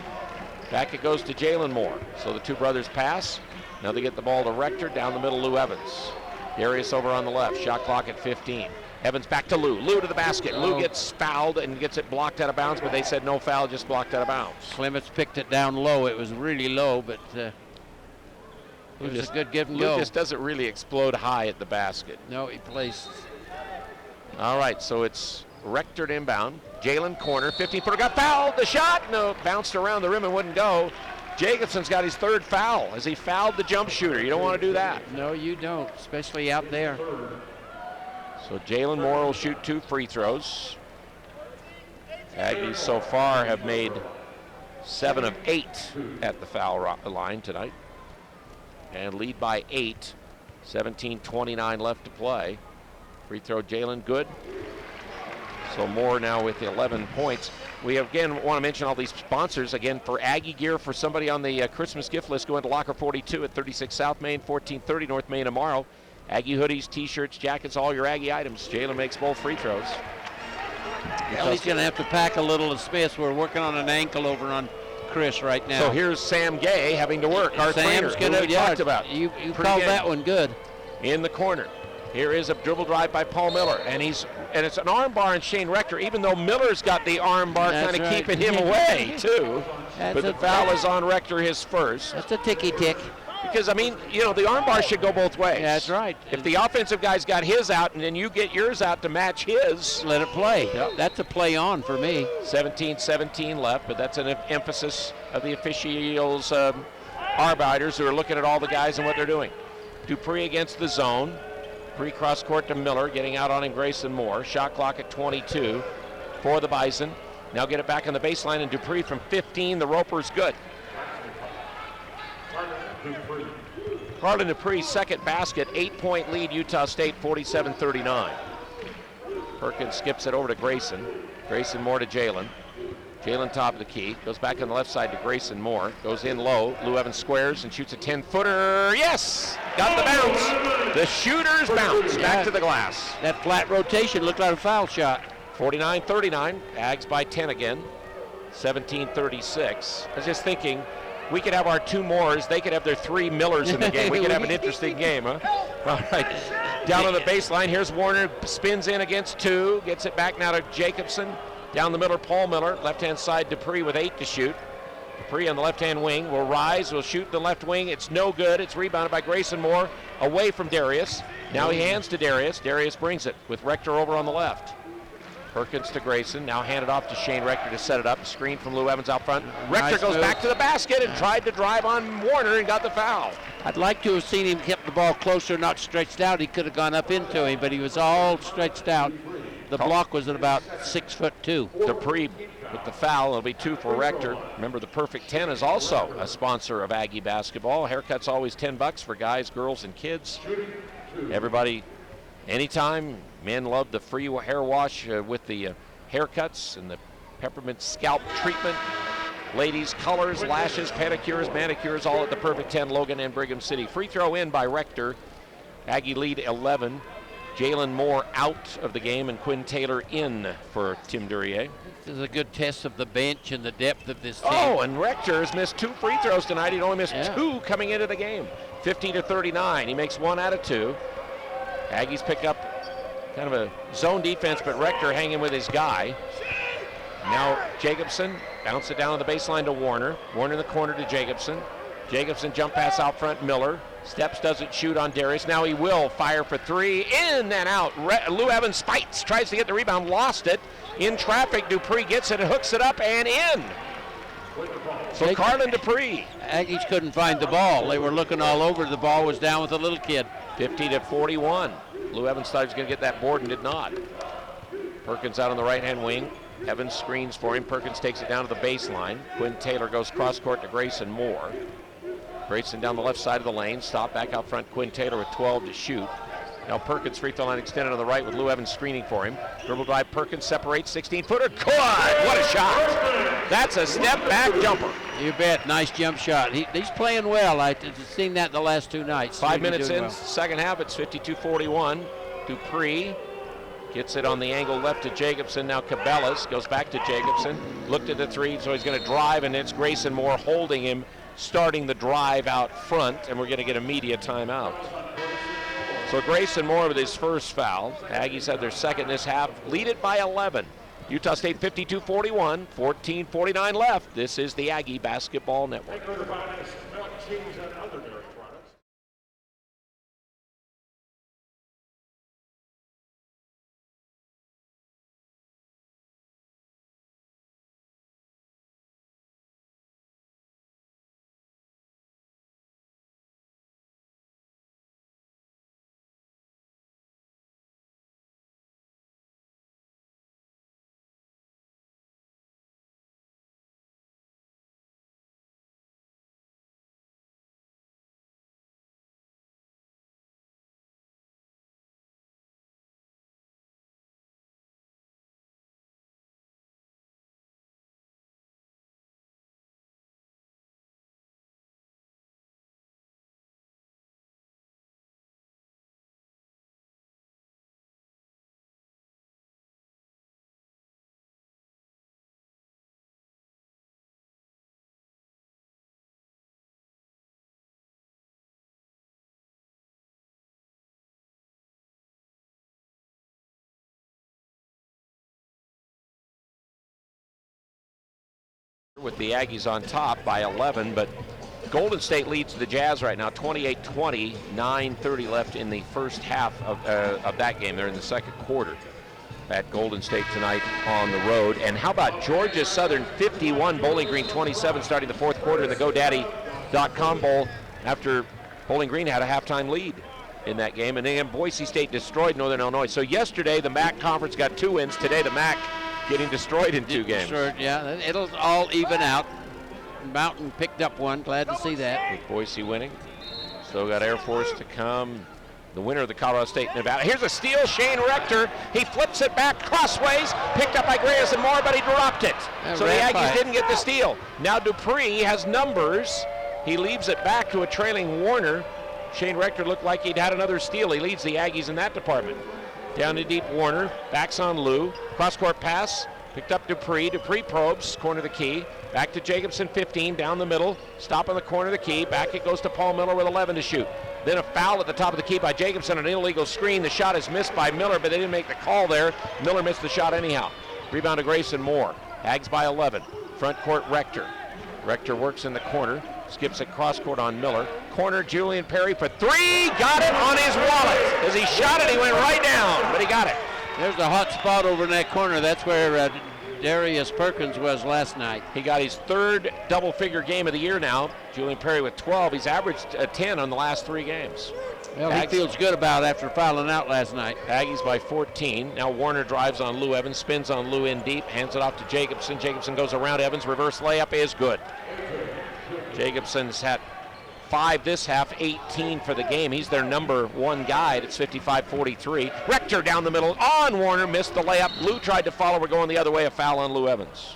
Back it goes to Jalen Moore. So the two brothers pass. Now they get the ball to Rector, down the middle, Lou Evans. Darius over on the left, shot clock at 15. Evans back to Lou. Lou to the basket. Lou gets fouled and gets it blocked out of bounds, but they said no foul, just blocked out of bounds. Clements picked it down low. It was really low, but it was a good give and go. Lou just doesn't really explode high at the basket. No, he plays. All right, so it's Rector inbound. Jalen corner, 15-footer, got fouled. The shot, no, bounced around the rim and wouldn't go. Jacobson's got his 3rd foul as he fouled the jump shooter. You don't want to do that. No, you don't, especially out there. So Jalen Moore will shoot 2 free throws. Aggies so far have made 7 of 8 at the foul line tonight. And lead by 8. 17:29 left to play. Free throw, Jalen, good. So Moore now with 11 points. We again want to mention all these sponsors. Again, for Aggie gear, for somebody on the Christmas gift list, go into Locker 42 at 36 South Main, 1430 North Main tomorrow. Aggie hoodies, T-shirts, jackets, all your Aggie items. Jalen makes both free throws. Well, he's going to have to pack a little of Smith. We're working on an ankle over on Chris right now. So here's Sam Gay having to work. Our Sam's trainer, who we talked about. You called that one good. In the corner. Here is a dribble drive by Paul Miller, and it's an arm bar on Shane Rector, even though Miller's got the arm bar kind of keeping him away, too. But the foul is on Rector, his first. That's a ticky-tick. Because, I mean, the arm bar should go both ways. Yeah, that's right. If the offensive guy's got his out, and then you get yours out to match his. Let it play. Yep. That's a play on for me. 17-17 left, but that's an emphasis of the officials, arbiters, who are looking at all the guys and what they're doing. Dupree against the zone. Dupree cross court to Miller, getting out on him Grayson Moore. Shot clock at 22 for the Bison. Now get it back on the baseline, and Dupree from 15. The Roper's good. Carlin Dupree's second basket, 8-point lead, Utah State 47-39. Perkins skips it over to Grayson. Grayson Moore to Jalen. Jalen top of the key, goes back on the left side to Grayson Moore, goes in low. Lou Evans squares and shoots a 10-footer. Yes! Got the bounce. The shooter's bounce back to the glass. That flat rotation looked like a foul shot. 49-39, Ags by 10 again. 17-36. I was just thinking, we could have our 2 Moores, they could have their 3 Millers in the game. We could have an interesting game, huh? All right, down on the baseline, here's Warner, spins in against 2, gets it back now to Jacobson. Down the middle, Paul Miller, left-hand side, Dupree with 8 to shoot. Dupree on the left-hand wing will rise, will shoot the left wing. It's no good. It's rebounded by Grayson Moore, away from Darius. Now he hands to Darius. Darius brings it with Rector over on the left. Perkins to Grayson, now handed off to Shane Rector to set it up. Screen from Lou Evans out front. Rector goes back to the basket and tried to drive on Warner and got the foul. I'd like to have seen him keep the ball closer, not stretched out. He could have gone up into him, but he was all stretched out. The block was at about 6'2". Dupree with the foul. It'll be 2 for Rector. Remember, the Perfect 10 is also a sponsor of Aggie basketball. Haircut's always $10 for guys, girls, and kids. Everybody, anytime. Men love the free hair wash with the haircuts and the peppermint scalp treatment, ladies' colors, lashes, pedicures, manicures, all at the Perfect 10, Logan and Brigham City. Free throw in by Rector. Aggie lead 11. Jalen Moore out of the game and Quinn Taylor in for Tim Duryea. This is a good test of the bench and the depth of this team. Oh, and Rector has missed 2 free throws tonight. He'd only missed 2 coming into the game. 50-39. He makes 1 out of 2. Aggies pick up kind of a zone defense, but Rector hanging with his guy. Now Jacobson bounce it down on the baseline to Warner. Warner in the corner to Jacobson. Jacobson jump pass out front, Miller. Steps doesn't shoot on Darius. Now he will fire for 3. In and out. Lou Evans spites, tries to get the rebound, lost it. In traffic, Dupree gets it, hooks it up, and in. So Carlin Dupree. Aggies couldn't find the ball. They were looking all over. The ball was down with the little kid. 50-41. Lou Evans thought he was going to get that board and did not. Perkins out on the right-hand wing. Evans screens for him. Perkins takes it down to the baseline. Quinn Taylor goes cross-court to Grayson Moore. Grayson down the left side of the lane. Stop back out front. Quinn Taylor with 12 to shoot. Now Perkins free throw line extended on the right with Lou Evans screening for him. Dribble drive, Perkins separates, 16-footer. Good! What a shot! That's a step back jumper. You bet. Nice jump shot. He's playing well. I've seen that the last 2 nights. 5 minutes in, second half, it's 52-41. Dupree gets it on the angle left to Jacobson. Now Cabela's goes back to Jacobson. Looked at the 3, so he's going to drive, and it's Grayson Moore holding him, starting the drive out front, and we're going to get a media timeout. So Grayson Moore with his first foul. Aggies have their second this half, lead it by 11. Utah State 52-41, 14:49 left. This is the Aggie Basketball Network. With the Aggies on top by 11, but Golden State leads the Jazz right now 28-20, 9:30 left in the first half of that game. They're in the second quarter at Golden State tonight on the road. And how about Georgia Southern 51, Bowling Green 27, starting the fourth quarter in the GoDaddy.com Bowl after Bowling Green had a halftime lead in that game. And then Boise State destroyed Northern Illinois. So yesterday the MAC conference got 2 wins. Today the MAC getting destroyed in 2 games. Yeah, it'll all even out. Mountain picked up one. Glad to see that. With Boise winning. Still got Air Force to come. The winner of the Colorado State Nevada. Here's a steal, Shane Rector. He flips it back crossways. Picked up by Grayson Moore, but he dropped it. So the Aggies didn't get the steal. Now Dupree has numbers. He leaves it back to a trailing Warner. Shane Rector looked like he'd had another steal. He leads the Aggies in that department. Down to deep Warner, backs on Lou. Cross-court pass, picked up Dupree. Dupree probes, corner of the key. Back to Jacobson, 15, down the middle. Stop on the corner of the key. Back it goes to Paul Miller with 11 to shoot. Then a foul at the top of the key by Jacobson, an illegal screen. The shot is missed by Miller, but they didn't make the call there. Miller missed the shot anyhow. Rebound to Grayson Moore. Ags by 11. Front court Rector. Rector works in the corner. Skips it cross-court on Miller. Corner, Julian Perry for 3. Got it on his wallet. As he shot it, he went right down, but he got it. There's a hot spot over in that corner. That's where Darius Perkins was last night. He got his 3rd double-figure game of the year now. Julian Perry with 12. He's averaged 10 on the last 3 games. Well, he feels good about it after fouling out last night. Aggies by 14. Now Warner drives on Lou Evans, spins on Lou in deep, hands it off to Jacobson. Jacobson goes around Evans. Reverse layup is good. Jacobson's had 5 this half, 18 for the game. He's their number 1 guy. It's 55-43. Rector down the middle on Warner, missed the layup. Lou tried to follow. We're going the other way. A foul on Lou Evans.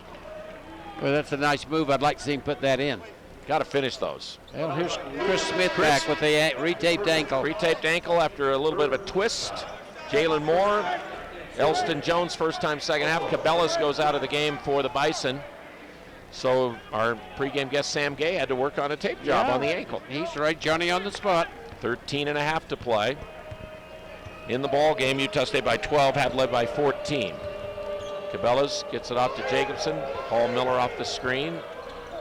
Well, that's a nice move. I'd like to see him put that in. Got to finish those. Well, here's Chris Smith back with the retaped ankle. Retaped ankle after a little bit of a twist. Jalen Moore, Elston Jones, first time, second half. Cabela's goes out of the game for the Bison. So our pregame guest Sam Gay had to work on a tape job on the ankle. He's right, Johnny, on the spot. 13.5 to play. In the ball game, Utah State by 12, had led by 14. Cabela's gets it off to Jacobson. Paul Miller off the screen.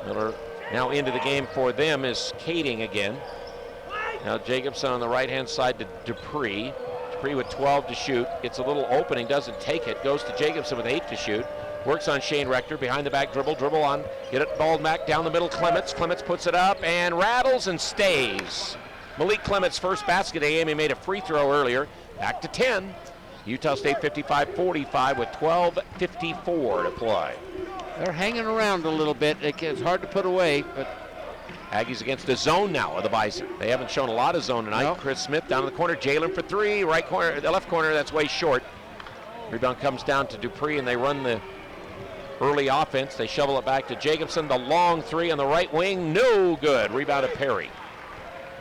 Miller now into the game for them is Kading again. Now Jacobson on the right-hand side to Dupree. Dupree with 12 to shoot. Gets a little opening, doesn't take it. Goes to Jacobson with 8 to shoot. Works on Shane Rector, behind the back dribble on, get it ball back down the middle, Clements puts it up and rattles and stays. Malik Clements' first basket of the game, he made a free throw earlier, back to 10. Utah State 55-45 with 12:54 to play. They're hanging around a little bit, it's hard to put away, but Aggies against the zone now of the Bison. They haven't shown a lot of zone tonight. Nope. Chris Smith down in the corner, Jalen for 3, right corner, the left corner, that's way short. Rebound comes down to Dupree and they run the early offense. They shovel it back to Jacobson. The long 3 on the right wing. No good. Rebound to Perry.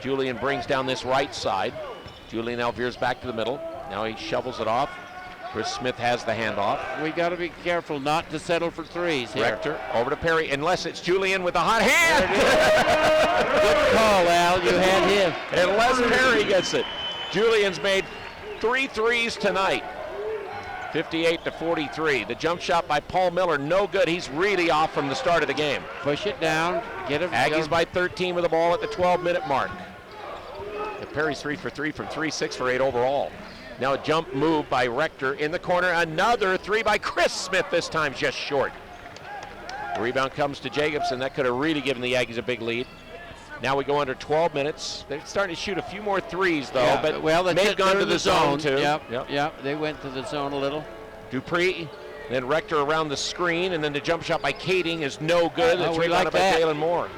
Julian brings down this right side. Julian now veers back to the middle. Now he shovels it off. Chris Smith has the handoff. We got to be careful not to settle for threes here. Rector over to Perry, unless it's Julian with a hot hand. Good call, Al. You had him. Unless Perry gets it. Julian's made 3 threes tonight. 58-43. The jump shot by Paul Miller, no good. He's really off from the start of the game. Push it down. Get it. Aggies by 13 with the ball at the 12-minute mark. And Perry's 3 for 3 from 3, 6 for 8 overall. Now a jump move by Rector in the corner. Another 3 by Chris Smith, this time just short. The rebound comes to Jacobson. That could have really given the Aggies a big lead. Now we go under 12 minutes. They're starting to shoot a few more threes, though. Yeah, but well, they've gone to the zone, too. Yep. They went to the zone a little. Dupree, then Rector around the screen, and then the jump shot by Kading is no good. It's rebounded by Jalen Moore.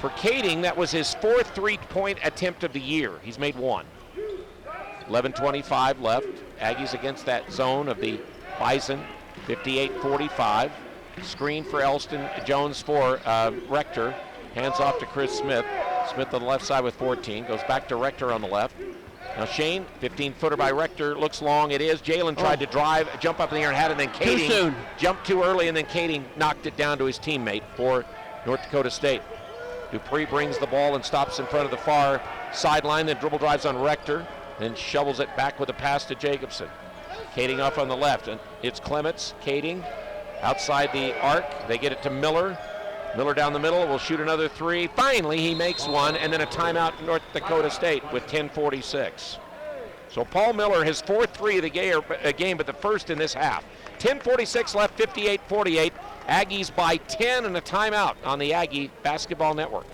For Kading, that was his 4th three-point attempt of the year. He's made 1. 11:25 left. Aggies against that zone of the Bison. 58-45. Screen for Elston Jones for Rector. Hands off to Chris Smith. Smith on the left side with 14. Goes back to Rector on the left. Now Shane, 15-footer by Rector. Looks long. It is. Jalen tried to drive, jump up in the air and had it. And then Kading too soon. Jumped too early, and then Kading knocked it down to his teammate for North Dakota State. Dupree brings the ball and stops in front of the far sideline. Then dribble drives on Rector. Then shovels it back with a pass to Jacobson. Kading off on the left. And it's Clements. Kading outside the arc. They get it to Miller. Miller down the middle will shoot another 3. Finally, he makes 1, and then a timeout North Dakota State with 10:46. So Paul Miller, his 4th 3 of the game, but the first in this half. 10:46 left, 58-48. Aggies by 10 and a timeout on the Aggie Basketball Network.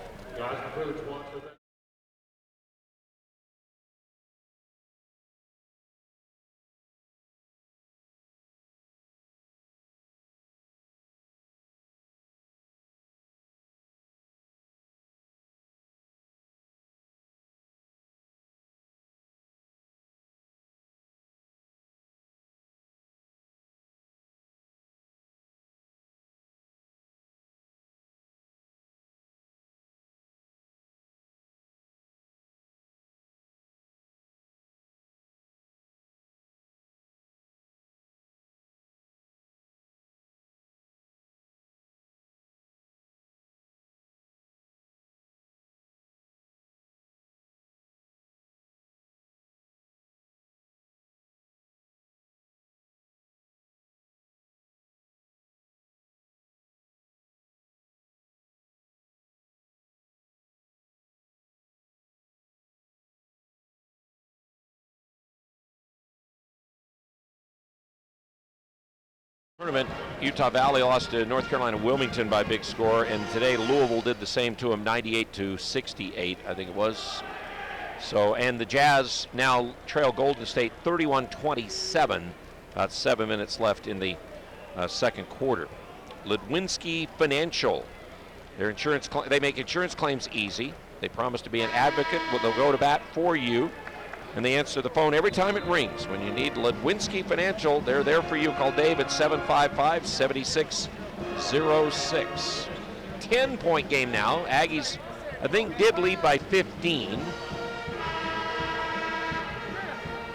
Tournament, Utah Valley lost to North Carolina Wilmington by a big score, and today Louisville did the same to them, 98-68, I think it was. So, and the Jazz now trail Golden State 31-27, about 7 minutes left in the second quarter. Ludwinski Financial, their insurance, they make insurance claims easy. They promise to be an advocate. They'll go to bat for you. And they answer the phone every time it rings. When you need Lewinsky Financial, they're there for you. Call Dave at 755-7606. 10-point game now. Aggies, I think, did lead by 15.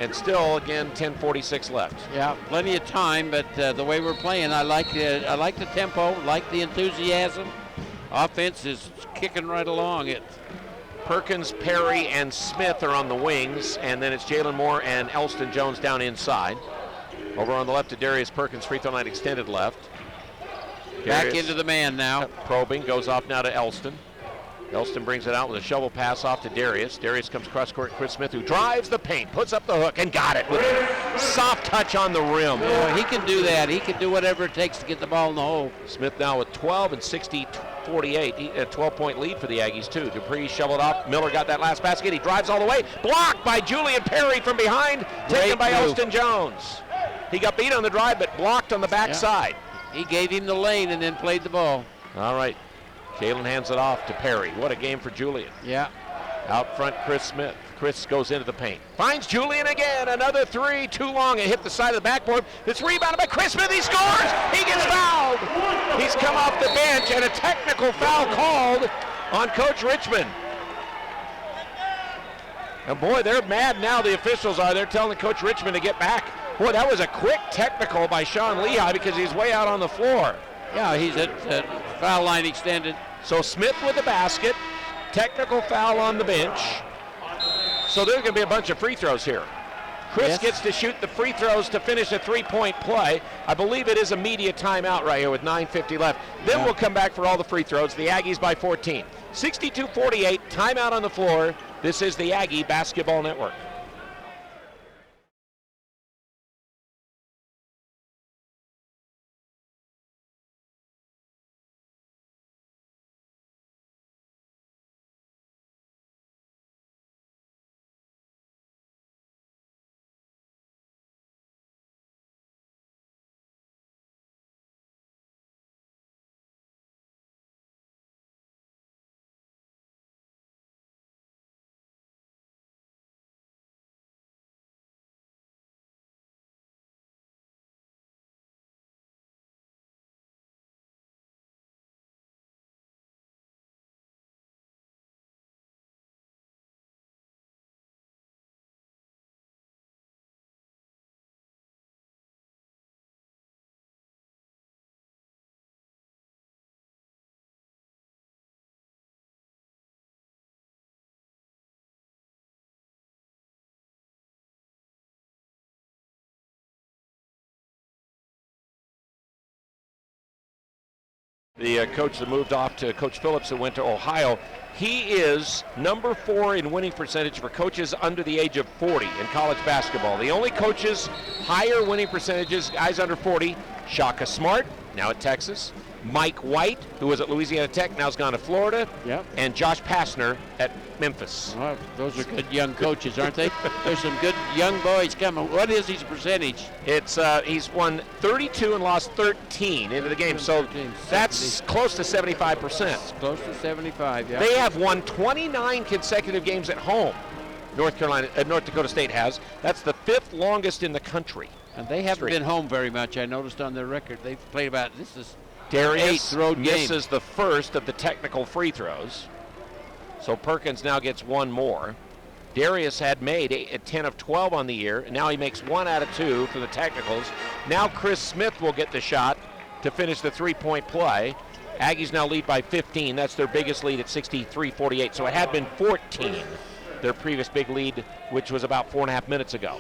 And still, again, 10:46 left. Yeah, plenty of time, but the way we're playing, I like the tempo, like the enthusiasm. Offense is kicking right along. Perkins, Perry, and Smith are on the wings, and then it's Jalen Moore and Elston Jones down inside. Over on the left to Darius Perkins, free throw line extended left. Back into the man now. Probing, goes off now to Elston. Elston brings it out with a shovel pass off to Darius. Darius comes cross court, Chris Smith, who drives the paint, puts up the hook, and got it with a soft touch on the rim. Oh, he can do that. He can do whatever it takes to get the ball in the hole. Smith now with 12 and 60-48. A 12-point lead for the Aggies, too. Dupree shoveled off. Miller got that last basket. He drives all the way. Blocked by Julian Perry from behind. Taken by Elston Jones. He got beat on the drive, but blocked on the backside. Yeah. He gave him the lane and then played the ball. All right. Jalen hands it off to Perry. What a game for Julian. Yeah. Out front, Chris Smith. Chris goes into the paint. Finds Julian again. Another three. Too long. It hit the side of the backboard. It's rebounded by Chris Smith. He scores. He gets fouled. He's come off the bench, and a technical foul called on Coach Richmond. And boy, they're mad now, the officials are. They're telling Coach Richmond to get back. Boy, that was a quick technical by Sean Lehigh because he's way out on the floor. Yeah, he's at foul line extended. So Smith with the basket. Technical foul on the bench. So there's going to be a bunch of free throws here. Chris gets to shoot the free throws to finish a three-point play. I believe it is a media timeout right here with 9:50 left. Then we'll come back for all the free throws. The Aggies by 14. 62-48, timeout on the floor. This is the Aggie Basketball Network. The coach that moved off to Coach Phillips that went to Ohio, he is number 4 in winning percentage for coaches under the age of 40 in college basketball. The only coaches higher winning percentages, guys under 40, Shaka Smart, now at Texas, Mike White, who was at Louisiana Tech, now's gone to Florida, and Josh Pastner at Memphis. Well, those are good young coaches, aren't they? There's some good young boys coming. What is his percentage? It's he's won 32 and lost 13 into the game, so that's close to 75%. Close to 75, yeah. They have won 29 consecutive games at home. North Dakota State has. That's the 5th longest in the country. And they haven't been home very much. I noticed on their record. They've played about, this is Darius 8th road game. misses the first of the technical free throws. So Perkins now gets one more. Darius had made 10 of 12 on the year, and now he makes 1 out of 2 for the technicals. Now Chris Smith will get the shot to finish the three-point play. Aggies now lead by 15. That's their biggest lead at 63-48. So it had been 14, their previous big lead, which was about 4.5 minutes ago.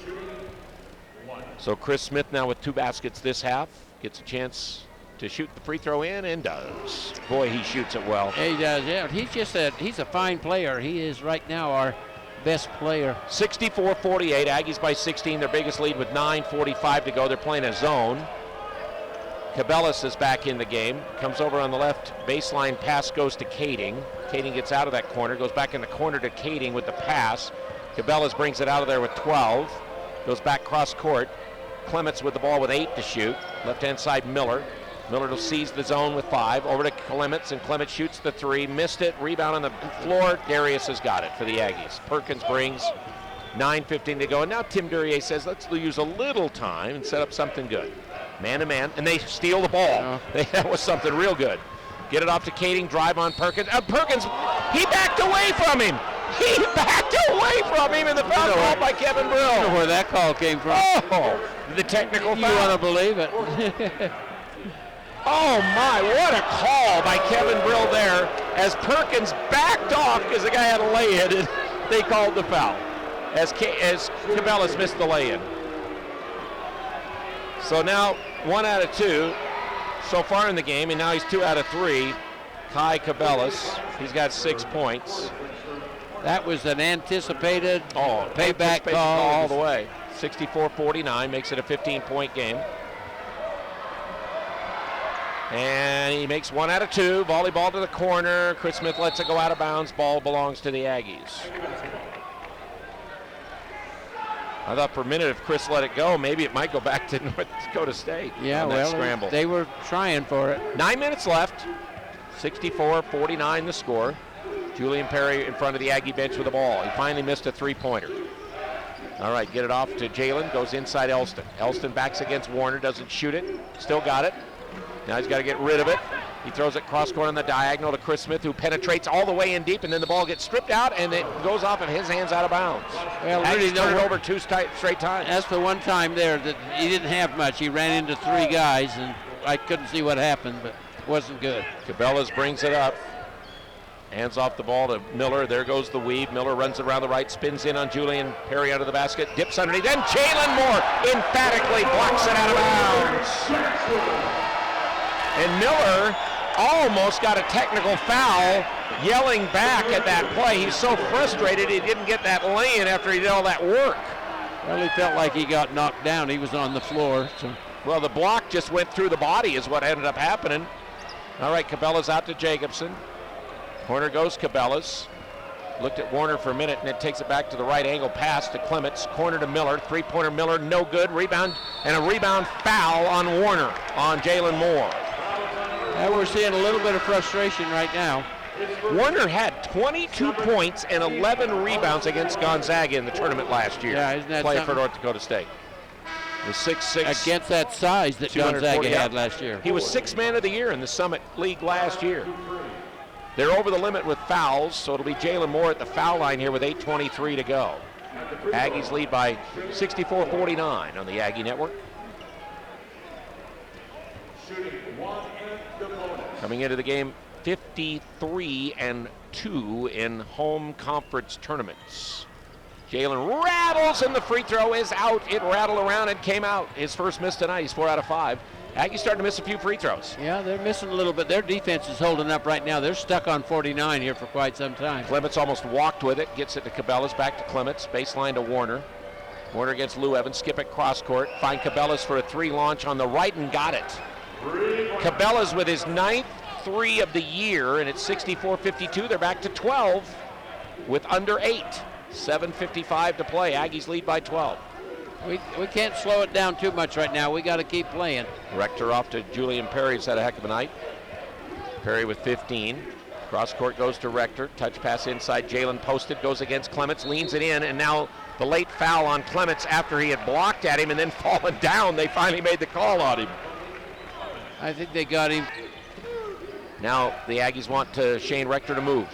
So Chris Smith now with 2 baskets this half, gets a chance to shoot the free throw in, and does. Boy, he shoots it well. He does, yeah. He's a fine player. He is right now our best player. 64-48, Aggies by 16, their biggest lead with 9:45 to go. They're playing a zone. Cabellas is back in the game. Comes over on the left baseline, pass goes to Kading. Kading gets out of that corner, goes back in the corner to Kading with the pass. Cabellas brings it out of there with 12. Goes back cross court. Clements with the ball with 8 to shoot. Left-hand side, Miller Miller will seize the zone with 5. Over to Clements, and Clements shoots the 3. Missed it. Rebound on the floor. Darius has got it for the Aggies. Perkins brings 9:15 to go. And now Tim Duryea says, let's use a little time and set up something good. Man to man, and they steal the ball. That was something real good. Get it off to Kading, drive on Perkins. Perkins, he backed away from him. He backed away from him, and the foul called by Kevin Brill. I don't know where that call came from. Oh, the technical foul. You want to believe it. Oh my, what a call by Kevin Brill there as Perkins backed off because the guy had a lay-in, and they called the foul as Cabela's missed the lay-in. So now 1 out of 2 so far in the game, and now he's 2 out of 3. Kai Cabela's, he's got 6 points. That was an anticipated payback call all the way. 64-49 makes it a 15-point game. And he makes 1 out of 2. Volleyball to the corner. Chris Smith lets it go out of bounds. Ball belongs to the Aggies. I thought for a minute if Chris let it go, maybe it might go back to North Dakota State. Yeah, well, scramble. They were trying for it. 9 minutes left. 64-49 the score. Julian Perry in front of the Aggie bench with the ball. He finally missed a 3-pointer. All right, get it off to Jalen. Goes inside Elston. Elston backs against Warner. Doesn't shoot it. Still got it. Now he's got to get rid of it. He throws it cross court on the diagonal to Chris Smith, who penetrates all the way in deep, and then the ball gets stripped out, and it goes off of his hands out of bounds. Well, really turned it over 2 straight times. That's the one time there that he didn't have much. He ran into 3 guys, and I couldn't see what happened, but it wasn't good. Cabela's brings it up. Hands off the ball to Miller. There goes the weave. Miller runs around the right, spins in on Julian Perry under the basket, dips underneath. Then Jalen Moore emphatically blocks it out of bounds. And Miller almost got a technical foul, yelling back at that play. He's so frustrated he didn't get that lay-in after he did all that work. Well, he felt like he got knocked down. He was on the floor. So. Well, the block just went through the body is what ended up happening. All right, Cabela's out to Jacobson. Corner goes Cabela's. Looked at Warner for a minute and then takes it back to the right angle pass to Clements. Corner to Miller. 3-pointer Miller, no good. Rebound, and a rebound foul on Warner, on Jalen Moore. Now we're seeing a little bit of frustration right now. Warner had 22 points and 11 rebounds against Gonzaga in the tournament last year. Yeah, isn't that Playing something? for North Dakota State. The 6'6". Against that size that Gonzaga had last year. He was 6th man of the year in the Summit League last year. They're over the limit with fouls, so it'll be Jalen Moore at the foul line here with 8:23 to go. Aggies lead by 64-49 on the Aggie Network. Coming into the game, 53-2 in home conference tournaments. Jalen rattles, and the free throw is out. It rattled around and came out. His first miss tonight. He's 4 out of 5. Aggies starting to miss a few free throws. Yeah, they're missing a little bit. Their defense is holding up right now. They're stuck on 49 here for quite some time. Clements almost walked with it. Gets it to Cabela's. Back to Clements. Baseline to Warner. Warner against Lou Evans. Skip it cross court. Find Cabela's for a 3 launch on the right and got it. Cabela's with his 9th 3 of the year, and it's 64-52. They're back to 12 with under 8. 7:55 to play. Aggies lead by 12. We can't slow it down too much right now. We got to keep playing. Rector off to Julian Perry. He's had a heck of a night. Perry with 15. Cross court goes to Rector. Touch pass inside. Jalen posted. Goes against Clements. Leans it in. And now the late foul on Clements after he had blocked at him and then fallen down. They finally made the call on him. I think they got him. Now the Aggies want Shane Rector to move.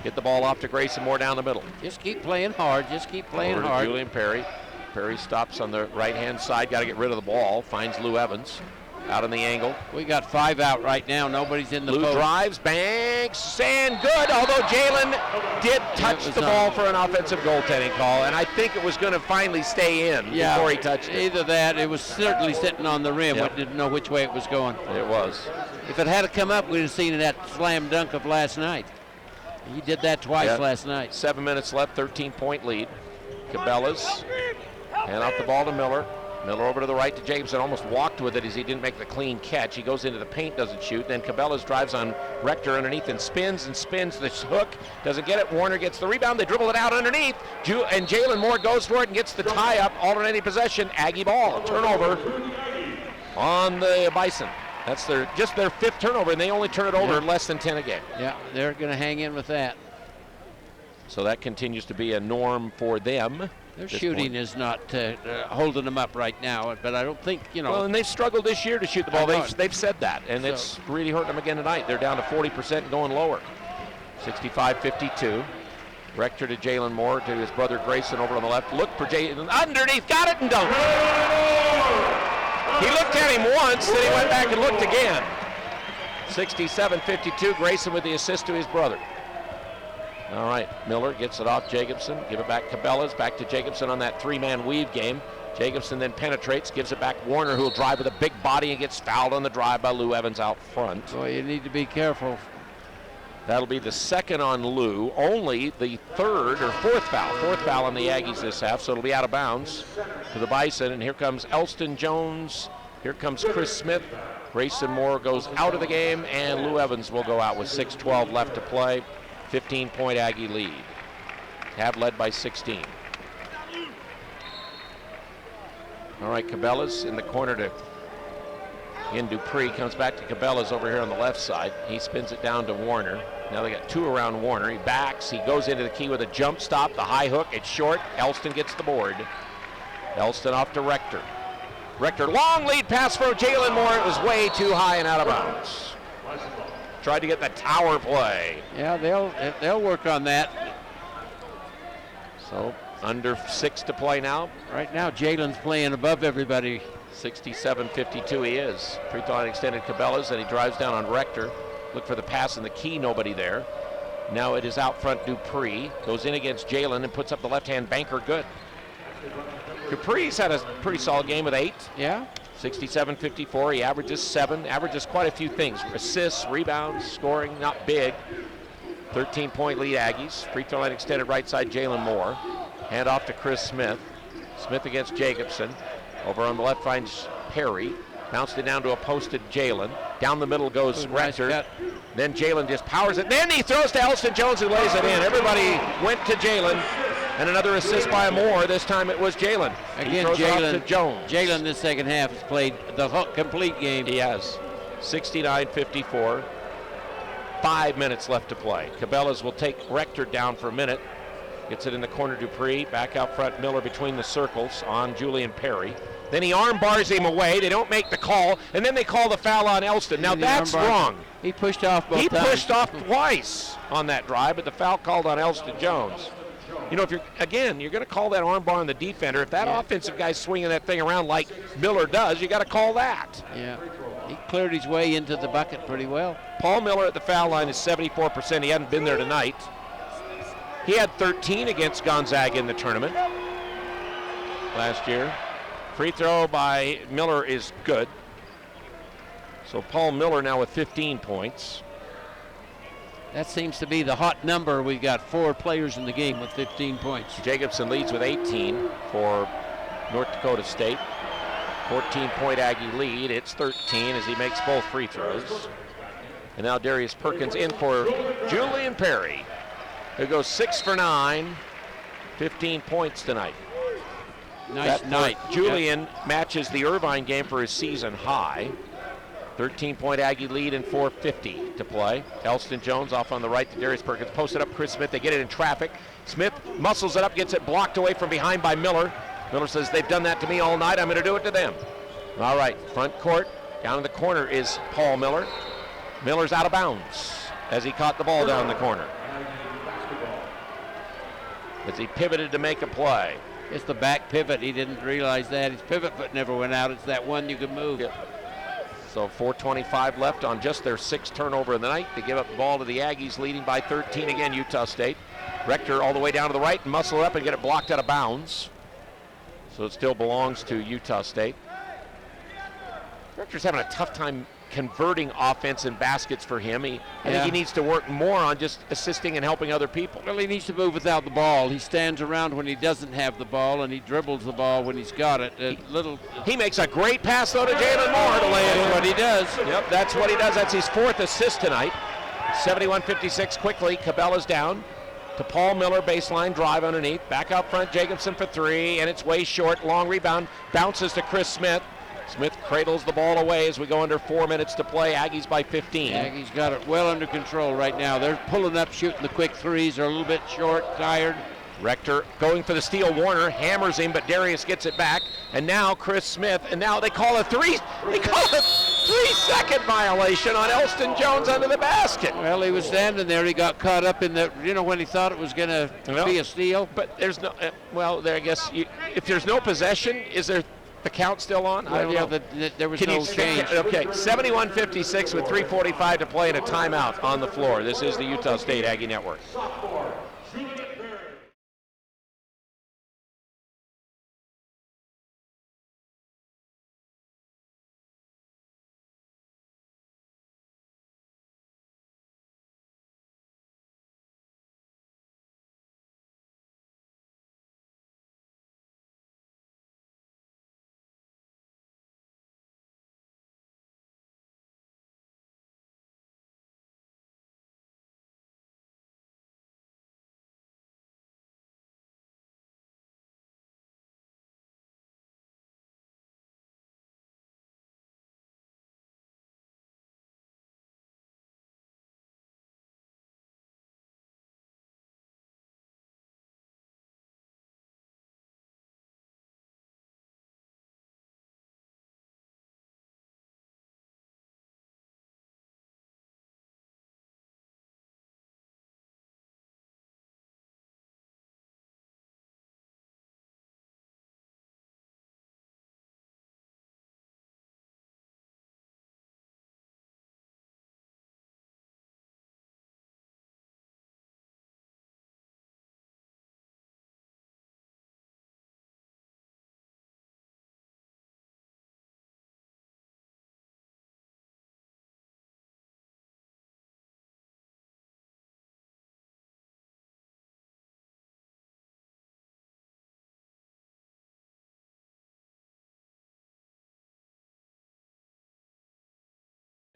Get the ball off to Grayson Moore down the middle. Just keep playing hard. Just keep playing Over to hard. Julian Perry. Perry stops on the right-hand side. Got to get rid of the ball. Finds Lou Evans out on the angle. We got 5 out right now. Nobody's in the Lou post. drives, banks, and good. Although Jalen did touch the ball for an offensive goaltending call, and I think it was going to finally stay in before he touched it. Either that, it was certainly sitting on the rim. Yep. We didn't know which way it was going. It was. If it had come up, we'd have seen that slam dunk of last night. He did that twice last night. 7 minutes left, 13-point lead. Cabela's. Hand off the ball to Miller. Miller over to the right to Jacobson. Almost walked with it as he didn't make the clean catch. He goes into the paint, doesn't shoot. Then Cabela's drives on Rector underneath and spins. The hook. Doesn't get it. Warner gets the rebound. They dribble it out underneath. And Jalen Moore goes for it and gets the tie-up. Alternating possession. Aggie ball. Turnover on the Bison. That's just their 5th turnover, and they only turn it over less than 10 a game. Yeah, they're going to hang in with that. So that continues to be a norm for them. Their shooting is not holding them up right now, but I don't think, Well, and they've struggled this year to shoot the ball. They've said that, and it's really hurting them again tonight. They're down to 40% and going lower. 65-52. Rector to Jalen Moore, to his brother Grayson over on the left. Look for Jalen underneath, got it and dunked. He looked at him once, then he went back and looked again. 67-52, Grayson with the assist to his brother. All right, Miller gets it off Jacobson, give it back Cabela's, back to Jacobson on that 3-man weave game. Jacobson then penetrates, gives it back Warner, who'll drive with a big body and gets fouled on the drive by Lou Evans out front. Boy, you need to be careful. That'll be the 2nd on Lou, only the 3rd or 4th foul on the Aggies this half, so it'll be out of bounds to the Bison. And here comes Elston Jones, here comes Chris Smith. Grayson Moore goes out of the game, and Lou Evans will go out with 6:12 left to play. 15-point Aggie lead. Have led by 16. All right, Cabela's in the corner to Dupree. Comes back to Cabela's over here on the left side. He spins it down to Warner. Now they got 2 around Warner. He backs. He goes into the key with a jump stop. The high hook. It's short. Elston gets the board. Elston off to Rector. Rector, long lead pass for Jalen Moore. It was way too high and out of bounds. Tried to get the tower play. Yeah, they'll work on that. So under 6 to play now. Right now, Jalen's playing above everybody. 67-52 he is. Free throw line extended Cabela's, and he drives down on Rector. Look for the pass in the key, nobody there. Now it is out front Dupree. Goes in against Jalen and puts up the left-hand banker, good. Dupree's had a pretty solid game with 8. Yeah. 67-54, he averages 7, averages quite a few things. Assists, rebounds, scoring, not big. 13-point lead Aggies. Free throw line extended right side Jalen Moore. Hand off to Chris Smith. Smith against Jacobson. Over on the left finds Perry. Bounced it down to a posted Jalen. Down the middle goes Rector. Nice. Then Jalen just powers it. Then he throws to Elston Jones, who lays it in. Everybody went to Jalen. And another assist by Moore. This time it was Jalen. Again, Jalen this second half has played the complete game. He has. 69-54. 5 minutes left to play. Cabela's will take Rector down for a minute. Gets it in the corner, Dupree. Back out front, Miller between the circles on Julian Perry. Then he arm bars him away. They don't make the call. And then they call the foul on Elston. Now that's wrong. He pushed off both times. He pushed off twice on that drive, but the foul called on Elston Jones. You know, if you're going to call that arm bar on the defender. If that offensive guy's swinging that thing around like Miller does, you got to call that. Yeah, he cleared his way into the bucket pretty well. Paul Miller at the foul line is 74%. He hadn't been there tonight. He had 13 against Gonzaga in the tournament last year. Free throw by Miller is good. So Paul Miller now with 15 points. That seems to be the hot number. We've got 4 players in the game with 15 points. Jacobson leads with 18 for North Dakota State. 14-point Aggie lead. It's 13 as he makes both free throws. And now Darius Perkins in for Julian Perry, who goes 6 for 9, 15 points tonight. Nice night. Julian matches the Irvine game for his season high. 13-point Aggie lead and 4:50 to play. Elston Jones off on the right to Darius Perkins. Posted up Chris Smith. They get it in traffic. Smith muscles it up, gets it blocked away from behind by Miller. Miller says, they've done that to me all night. I'm going to do it to them. All right, front court. Down in the corner is Paul Miller. Miller's out of bounds as he caught the ball down the corner. As he pivoted to make a play. It's the back pivot. He didn't realize that. His pivot foot never went out. It's that one you can move. Yep. So 4:25 left on just their 6th turnover of the night. They give up the ball to the Aggies, leading by 13 again, Utah State. Rector all the way down to the right and muscle it up and get it blocked out of bounds. So it still belongs to Utah State. Rector's having a tough time converting offense and baskets for him. I think he needs to work more on just assisting and helping other people. Well, he needs to move without the ball. He stands around when he doesn't have the ball, and he dribbles the ball when he's got it. He makes a great pass, though, to Jalen Moore to lay it in. That's what he does. Yep, that's what he does. That's his 4th assist tonight. 71-56 quickly. Cabela's down to Paul Miller, baseline drive underneath. Back out front, Jacobson for 3, and it's way short. Long rebound, bounces to Chris Smith. Smith cradles the ball away as we go under 4 minutes to play. Aggies by 15. Aggies got it well under control right now. They're pulling up, shooting the quick threes. They're a little bit short, tired. Rector going for the steal. Warner hammers him, but Darius gets it back. And now Chris Smith, and now they call a 3-second violation on Elston Jones under the basket. Well, he was standing there. He got caught up in the, when he thought it was going to be a steal. But there's no, I guess if there's no possession, is there the count still on? I don't know. There was no change. Okay, 71-56 with 3:45 to play and a timeout on the floor. This is the Utah State Aggie Network.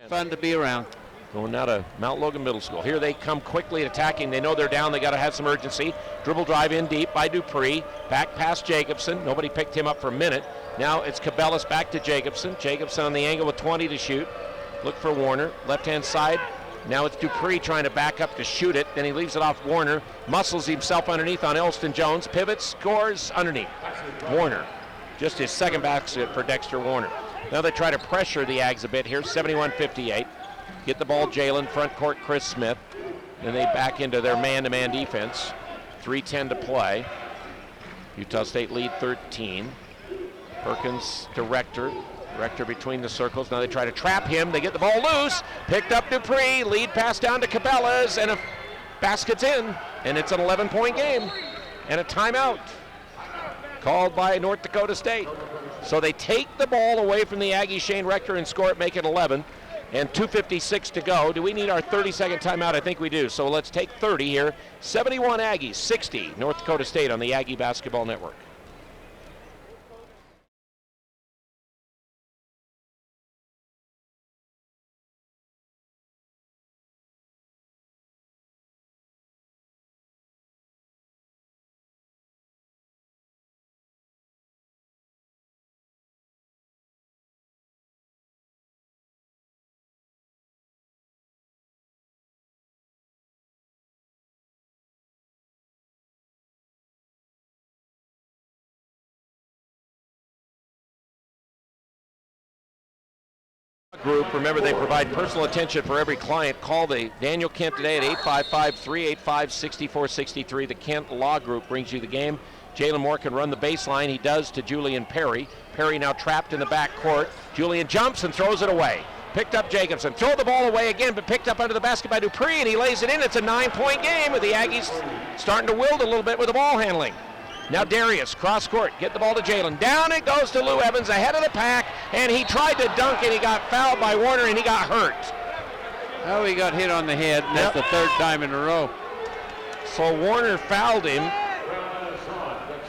Fun to be around. Going now to Mount Logan Middle School. Here they come quickly attacking. They know they're down. They got to have some urgency. Dribble drive in deep by Dupree. Back past Jacobson. Nobody picked him up for a minute. Now it's Cabela's back to Jacobson. Jacobson on the angle with 20 to shoot. Look for Warner. Left-hand side. Now it's Dupree trying to back up to shoot it. Then he leaves it off Warner. Muscles himself underneath on Elston Jones. Pivots, scores underneath. Warner. Just his second basket for Dexter Warner. Now they try to pressure the Ags a bit here. 71-58. Get the ball, Jalen. Front court, Chris Smith. Then they back into their man-to-man defense. 3:10 to play. Utah State lead 13. Perkins to Rector. Rector between the circles. Now they try to trap him. They get the ball loose. Picked up Dupree. Lead pass down to Cabela's. And a basket's in. And it's an 11-point game. And a timeout called by North Dakota State. So they take the ball away from the Aggies, Shane Rector, and score it, make it 11. And 2:56 to go. Do we need our 30-second timeout? I think we do. So let's take 30 here. 71 Aggies, 60 North Dakota State on the Aggie Basketball Network. Group, remember they provide personal attention for every client. Call the Daniel Kent today at 855-385-6463. The Kent Law Group brings you the game. Jalen Moore can run the baseline. He does to Julian Perry. Perry now trapped in the back court. Julian jumps and throws it away. Picked up Jacobson. Throw the ball away again, but picked up under the basket by Dupree, and he lays it in. It's a 9-point game with the Aggies starting to wilt a little bit with the ball handling. Now Darius, cross court, get the ball to Jalen. Down it goes to Lou Evans, ahead of the pack, and he tried to dunk and he got fouled by Warner and he got hurt. Oh, he got hit on the head, and that's the third time in a row. So Warner fouled him.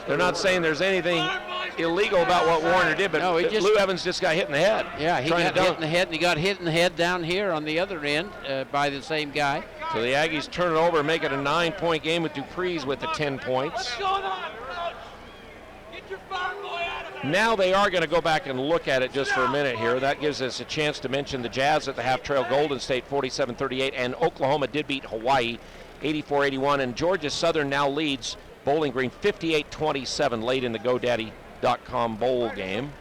They're not saying there's anything illegal about what Warner did, but no, Lou Evans just got hit in the head. Yeah, he got hit in the head, and he got hit in the head down here on the other end by the same guy. So the Aggies turn it over and make it a 9-point game with Dupree's with the 10 points. What's going on? Get your farm boy out of Now they are going to go back and look at it just for a minute here. That gives us a chance to mention the Jazz at the half trail Golden State 47-38, and Oklahoma did beat Hawaii 84-81, and Georgia Southern now leads Bowling Green 58-27 late in the GoDaddy.com bowl game,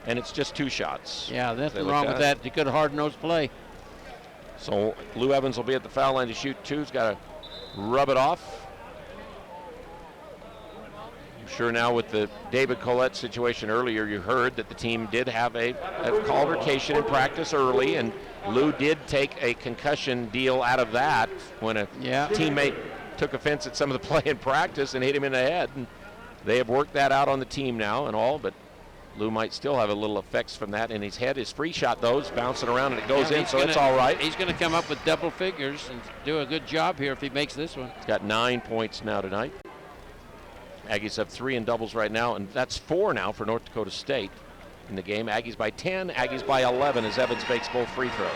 and it's just 2 shots. Yeah, nothing wrong with that. You could hard-nosed play. So Lou Evans will be at the foul line to shoot 2. He's got to rub it off. I'm sure now with the David Collette situation earlier, you heard that the team did have a call vacation in practice early, and Lou did take a concussion deal out of that when a teammate took offense at some of the play in practice and hit him in the head. And they have worked that out on the team now and all, but Lou might still have a little effects from that in his head. His free shot, though, is bouncing around and it goes in, so it's all right. He's going to come up with double figures and do a good job here if he makes this one. He's got 9 points now tonight. Aggies have 3 in doubles right now, and that's 4 now for North Dakota State in the game. Aggies by 10, Aggies by 11 as Evans makes both free throws.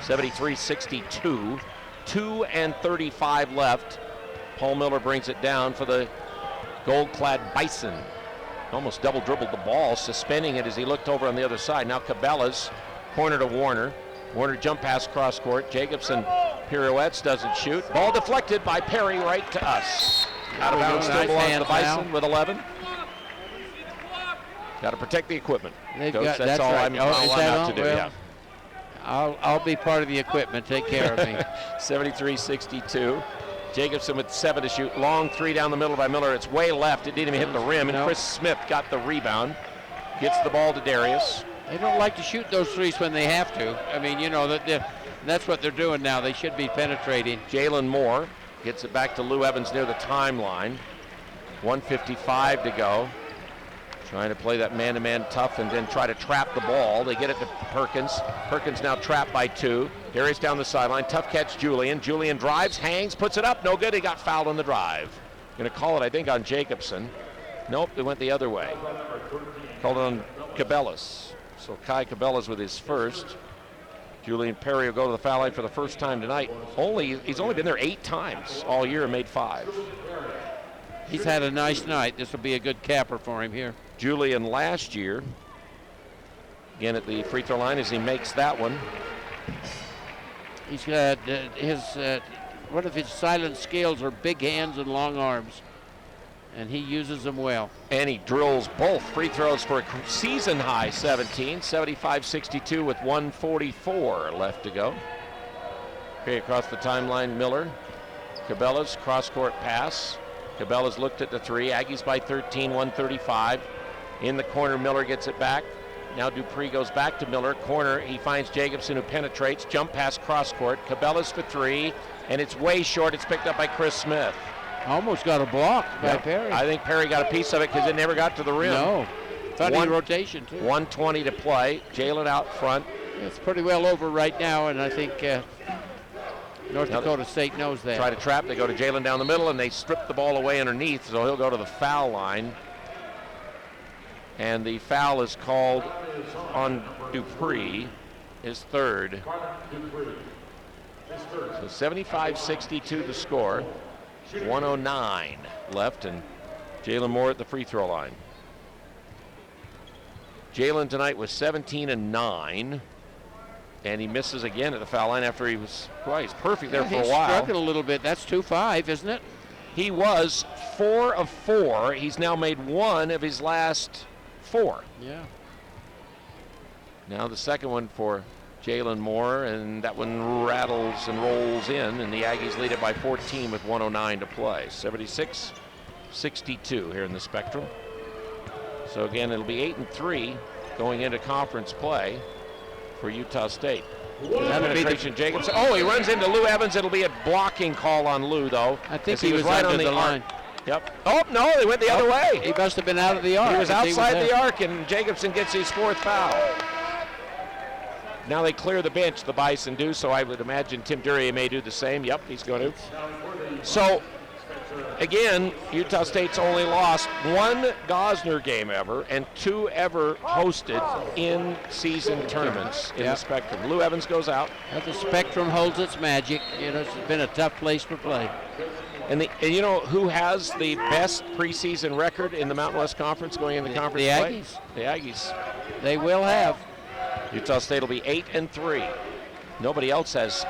73-62, 2:35 left. Paul Miller brings it down for the gold-clad Bison. Almost double dribbled the ball, suspending it as he looked over on the other side. Now Cabela's corner to Warner. Warner jump pass cross court. Jacobson pirouettes, doesn't shoot. Ball deflected by Perry right to us. Out of bounds, still belongs to the Bison with 11. Got to protect the equipment. Coach, that's all right. I'm out to do. Well, yeah. I'll be part of the equipment. Take care of me. 73-62. Jacobson with 7 to shoot. Long 3 down the middle by Miller. It's way left. It didn't even hit the rim. And Chris Smith got the rebound. Gets the ball to Darius. They don't like to shoot those threes when they have to. I mean, you know, that's what they're doing now. They should be penetrating. Jalen Moore gets it back to Lou Evans near the timeline. 1:55 to go. Trying to play that man-to-man tough and then try to trap the ball. They get it to Perkins. Perkins now trapped by 2. Darius down the sideline. Tough catch, Julian. Julian drives, hangs, puts it up. No good. He got fouled on the drive. Going to call it, I think, on Jacobson. Nope, it went the other way. Called it on Cabela's. So Kai Cabela's with his first. Julian Perry will go to the foul line for the first time tonight. He's only been there 8 times all year and made 5. He's had a nice night. This will be a good capper for him here. Julian last year, again at the free throw line as he makes that one. He's got one of his silent skills are big hands and long arms, and he uses them well. And he drills both free throws for a season high 17, 75-62 with 1:44 left to go. Okay, across the timeline, Miller. Cabela's cross-court pass. Cabela's looked at the 3. Aggies by 13, 1:35. In the corner, Miller gets it back. Now Dupree goes back to Miller. Corner, he finds Jacobson who penetrates. Jump pass cross court. Cabela's for 3, and it's way short. It's picked up by Chris Smith. Almost got a block by Perry. I think Perry got a piece of it because it never got to the rim. No. Funny rotation, too. 1:20 to play. Jalen out front. It's pretty well over right now, and I think North Dakota State knows that. Try to trap. They go to Jalen down the middle, and they strip the ball away underneath, so he'll go to the foul line. And the foul is called on Dupree, his third. So 75-62 the score. 1:09 left, and Jalen Moore at the free throw line. Jalen tonight was 17 and 9. And he misses again at the foul line after he's perfect there for a while. He's struggled a little bit. That's 2-5, isn't it? He was 4 of 4. He's now made 1 of his last 4. Yeah. Now the second one for Jalen Moore, and that one rattles and rolls in, and the Aggies lead it by 14 with 1:09 to play. 76-62 here in the Spectrum. So again, it'll be 8-3 going into conference play for Utah State. Penetration, Jacobson. Oh, he runs into Lou Evans. It'll be a blocking call on Lou, though. I think he was right on the line. Yep. Oh, no, they went the other way. He must have been out of the arc. He was outside the arc, and Jacobson gets his 4th foul. Now they clear the bench, the Bison do, so I would imagine Tim Duryea may do the same. Yep, he's going to. So, again, Utah State's only lost 1 Gosner game ever and 2 ever hosted in season tournaments in the Spectrum. Lou Evans goes out. Well, the Spectrum holds its magic. You know, it's been a tough place to play. And you know who has the best preseason record in the Mountain West Conference going into conference play? The Aggies. The Aggies. They will have. Utah State will be 8-3. Nobody else has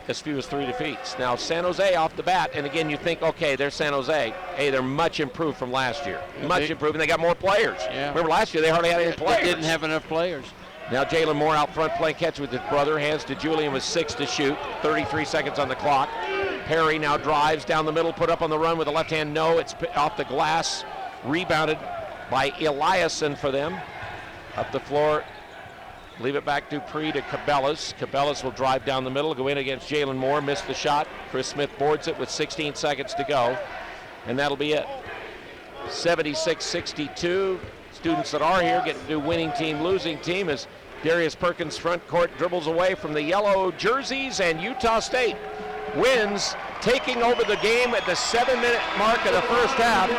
as few as 3 defeats. Now San Jose off the bat, and again you think, okay, they're San Jose. Hey, they're much improved from last year. Much improved, and they got more players. Yeah. Remember last year they hardly had any players. They didn't have enough players. Now Jalen Moore out front playing catch with his brother. Hands to Julian with 6 to shoot. 33 seconds on the clock. Perry now drives down the middle, put up on the run with a left hand. No, it's off the glass. Rebounded by Eliason for them. Up the floor. Leave it back Dupree to Cabela's. Cabela's will drive down the middle, go in against Jalen Moore, miss the shot. Chris Smith boards it with 16 seconds to go. And that'll be it. 76-62. Students that are here get to do winning team, losing team as Darius Perkins front court dribbles away from the yellow jerseys, and Utah State wins, taking over the game at the 7-minute mark of the first half,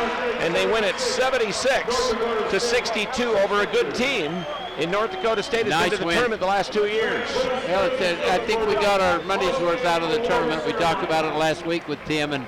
and they win it 76-62 over a good team in North Dakota State. Has been to the tournament the last 2 years. Well, I think we got our money's worth out of the tournament. We talked about it last week with Tim, and